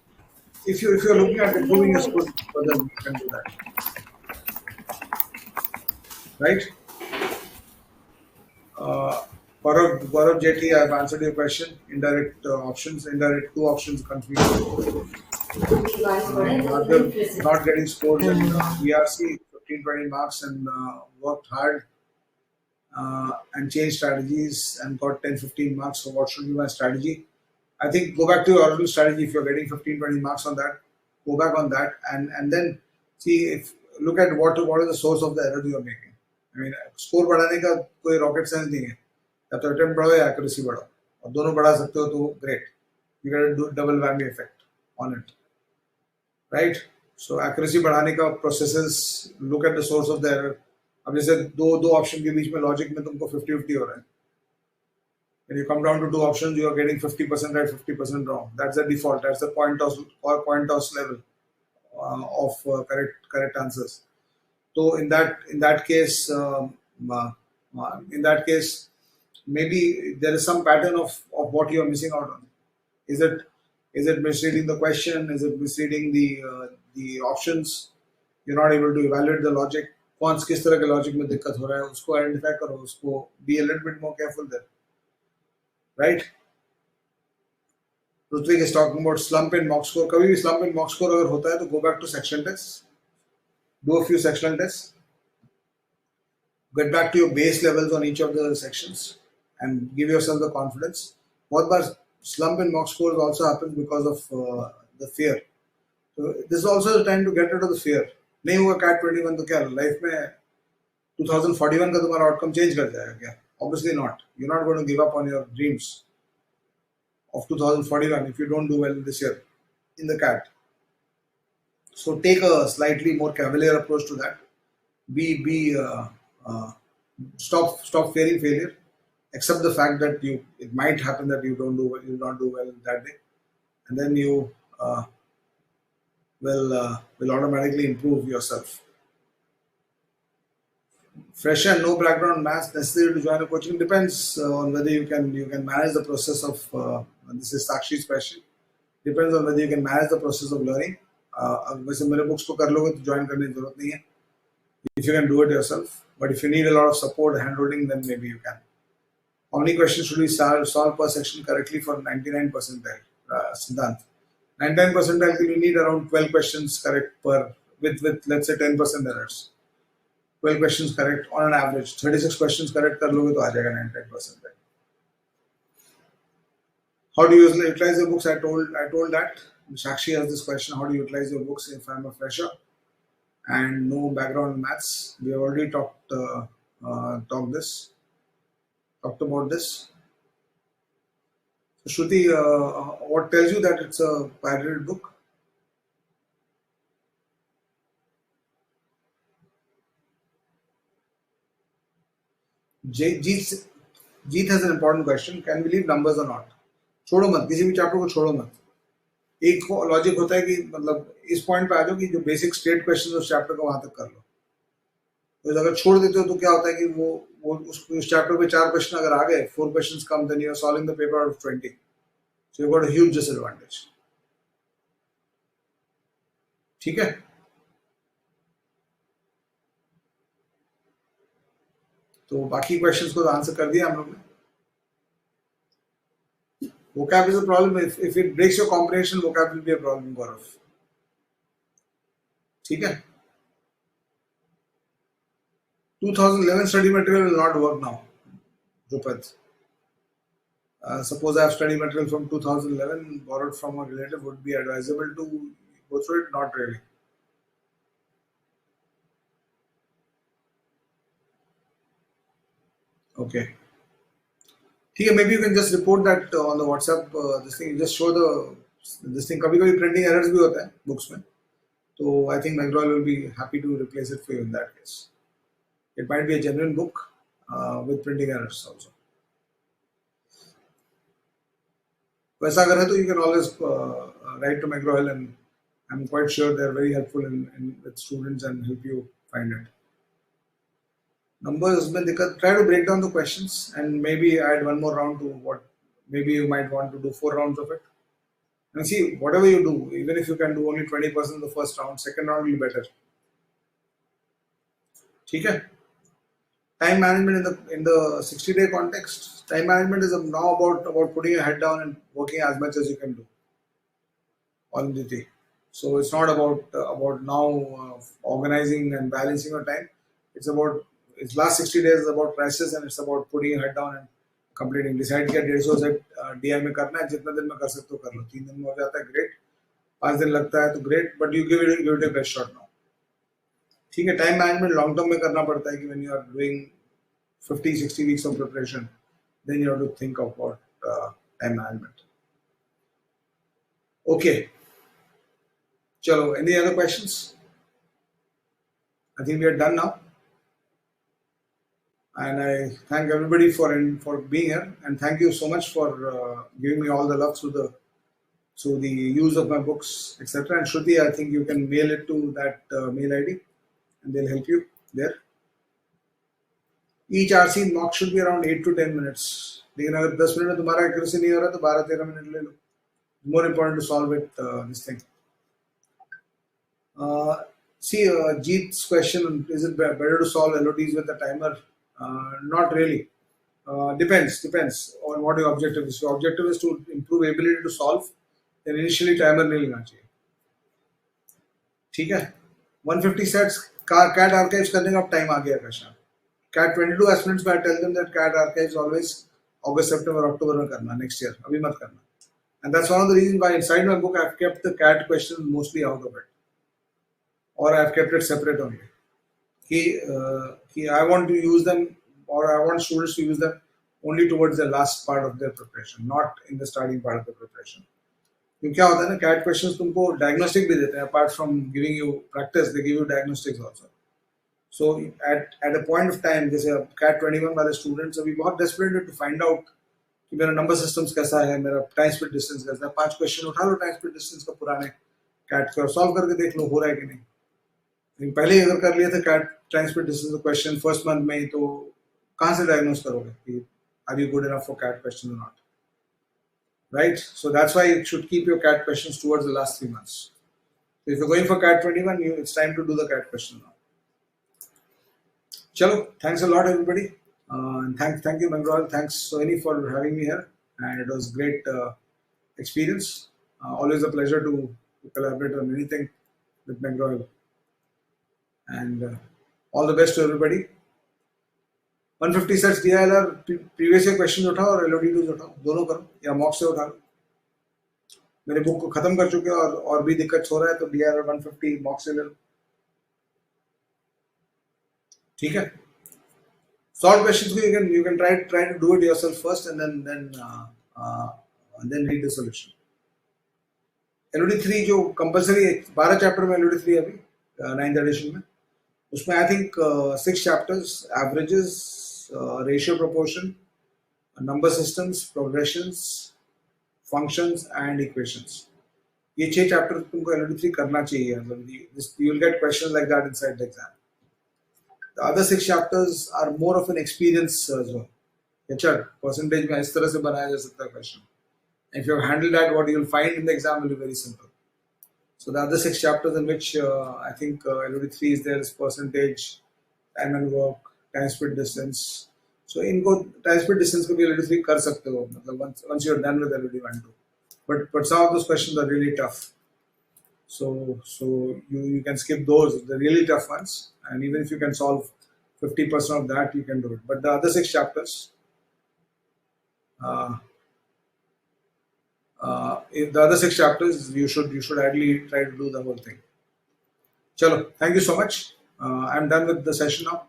Speaker 1: If you're looking at improving your score further, you can do that. Right. Gaurav Jetty, I've answered your question. Indirect options, indirect two options confusion. Not getting scores in VRC, 15-20 marks, and worked hard and changed strategies and got 10-15 marks. So what should be my strategy? I think go back to your original strategy. If you're getting 15-20 marks on that, go back on that and then see look at what is the source of the error you're making. I mean, score बढ़ाने का कोई rocket science नहीं है. या तो attempt बढ़ाओ या accuracy बढ़ाओ. और दोनों बढ़ा सकते हो तो great. You get a double whammy effect on it. Right? So accuracy बढ़ाने का processes, look at the source of the error. अब जैसे दो option के बीच में logic में तुमको 50-50 हो रहा है. When you come down to two options, you are getting 50% right, 50% wrong. That's the default. That's the point toss level of correct answers. So in that case, maybe there is some pattern of what you are missing out on. Is it misreading the question? Is it misreading the options? You're not able to evaluate the logic. किस तरह के logic में दिक्कत हो रहा है उसको identify करो, उसको be a little bit more careful there. Right? Rutvik is talking about slump in mock score. कभी भी slump in mock score अगर होता है तो go back to section tests. Do a few sectional tests. Get back to your base levels on each of the sections and give yourself the confidence. बहुत बार slump in mock scores also happens because of the fear. So this is also the time to get rid of the fear. नहीं हुआ CAT 21 तो क्या life में 2041 का तुम्हारा outcome change कर जाएगा क्या? Obviously not. You're not going to give up on your dreams of 2041 if you don't do well this year in the CAT. So take a slightly more cavalier approach to that. Stop fearing failure. Accept the fact that it might happen that you don't do well, you will not do well that day, and then you will automatically improve yourself. Fresh and no background maths necessary to join a coaching depends on whether you can manage the process of. This is Sakshi's question. Depends on whether you can manage the process of learning. वैसे मेरे books को कर लोगे तो join करने की जरूरत नहीं है. If you can do it yourself, but if you need a lot of support, hand-holding, then maybe you can. How many questions should we solve per section correctly for 99 percentile? Siddhant. 99 percentile, you need around 12 questions correct per with let's say 10% errors. 12 questions correct on an average. 36 questions correct कर लोगे तो आ जाएगा 99%. How do you utilize your books? I told that. Shakshi has this question: how do you utilize your books if I'm a fresher and no background in maths? We have already talked about this. So Shruti, what tells you that it's a pirated book? Jeet has an important question. Can we leave numbers or not? छोड़ो मत, किसी भी chapter को छोड़ो मत. एक logic होता है कि मतलब इस पॉइंट पे आ जाओ कि जो बेसिक स्टेट क्वेश्चन उस चैप्टर को वहां तक कर लो. तो अगर छोड़ देते हो तो क्या होता है कि वो उस चैप्टर पे 4 क्वेश्चन अगर आ गए, 4 क्वेश्चंस कम, then you are solving the paper out of 20. So you got a huge disadvantage. ठीक है. तो बाकी क्वेश्चंस को आंसर कर दिया हम लोग ने. vocab is a problem. If it breaks your comprehension, vocab will be a problem, Gaurav. ठीक है. 2011 study material will not work now, Drupad. Suppose I have study material from 2011 borrowed from a relative, would be advisable to go through it? Not really. Okay. Okay, maybe you can just report that on the WhatsApp. This thing, just show this thing. कभी-कभी printing errors भी होता है books में. So I think McGraw will be happy to replace it for you in that case. It might be a genuine book with printing errors also. वैसा अगर है तो you can always write to McGraw Hill, and I'm quite sure they're very helpful with students and help you find it. Numbers में दिक्कत. Try to break down the questions and maybe add one more round to what. Maybe you might want to do 4 rounds of it. And see, whatever you do, even if you can do only 20% of the first round, second round will be better. ठीक है. Time management in the 60-day context. Time management is now about putting your head down and working as much as you can do on the day. So it's not about now organizing and balancing your time. It's last 60 days is about crisis, and it's about putting your head down and completing. Decide किया 150 से DI में करना है, जितना दिन में कर सकते हो कर लो. 3 दिन में हो जाता है, great. 5 दिन लगता है तो great, but you give it a best shot now. ठीक है. टाइम मैनेजमेंट लॉन्ग टर्म में करना पड़ता है कि when you are doing 50-60 weeks of preparation, then you have to think about time management. Okay. Chalo, any other questions? I think we are done now. And I thank everybody for being here, and thank you so much for giving me all the love through the use of my books, etc. And Shruti, I think you can mail it to that mail ID, and they'll help you there. Each RC mock should be around 8 to 10 minutes. लेकिन अगर 10 minute में तुम्हारा accuracy नहीं हो रहा तो 12-13 minute ले लो. More important to solve it this thing. See, Jeet's question: is it better to solve LODs with a timer? Not really. Depends on what your objective is. If your objective is to improve ability to solve, then initially timer नहीं लेना चाहिए. ठीक है. 150 sets CAT archives करने का time आ गया कशा. CAT 22 aspirants में I tell them that CAT archives always August, September, October में करना, next year. अभी मत करना. And that's one of the reasons why inside my book I've kept the CAT questions mostly out of it, or I've kept it separate only. I want to use them, or I want students to use them only towards the last part of their preparation, not in the starting part of the preparation. क्योंकि क्या होता है ना, CAT questions तुमको diagnostic भी देते हैं. Apart from giving you practice, they give you diagnostics also. So at a point of time, जैसे CAT 21 वाले students अभी बहुत desperate to find out कि मेरा number systems कैसा है, मेरा time split distance कैसा है. 5 question उठा लो time split distance का पुराने CAT का और solve करके देख लो हो रहा है कि नहीं. पहले ही अगर कर लिए थे CAT time split distance question first month में ही, तो कहाँ से डायग्नोस करोगे कि are you good enough for CAT question और not, right? So that's why you should keep your CAT questions towards the last 3 months. So if you're going for CAT 21, it's time to do the CAT question now. Chalo, thanks a lot everybody, and thank you McGraw. Thanks Sohini for having me here, and it was great experience. Always a pleasure to collaborate on anything with McGraw. and all the best to everybody. 150 sets DILR previous year question उठाओ और LOD2 उठाओ, दोनों करो या mock से उठा लो. मेरे book को खत्म कर चुके हैं और भी दिक्कत हो रहा है तो DILR 150 मॉक से ले लो. ठीक है. Solve questions you can try to do it yourself first and then read the solution. LOD3 जो कंपलसरी 12 चैप्टर में LOD3 अभी 9th एडिशन में, उसमें I think 6 chapters, averages, ratio proportion, number systems, progressions, functions and equations. ये 6 chapter तुमको LOD3 करना चाहिए. You will get questions like that inside the exam. The other 6 chapters are more of an experience zone. HR percentage में इस तरह से बनाया जा सकता है question. If you handle that, what you will find in the exam will be very simple. So the other 6 chapters in which I think LOD3 is there is percentage, time and work, time, speed, distance. So इनको time, speed, distance को भी LOD3 कर सकते हो, मतलब once you are done with LOD1, 2. But some of those questions are really tough. So you can skip those, the really tough ones, and even if you can solve 50% of that, you can do it. But the other 6 chapters, you should ideally try to do the whole thing. Chalo, thank you so much. I'm done with the session now,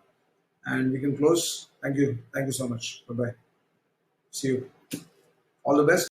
Speaker 1: and we can close. Thank you so much. Bye bye. See you. All the best.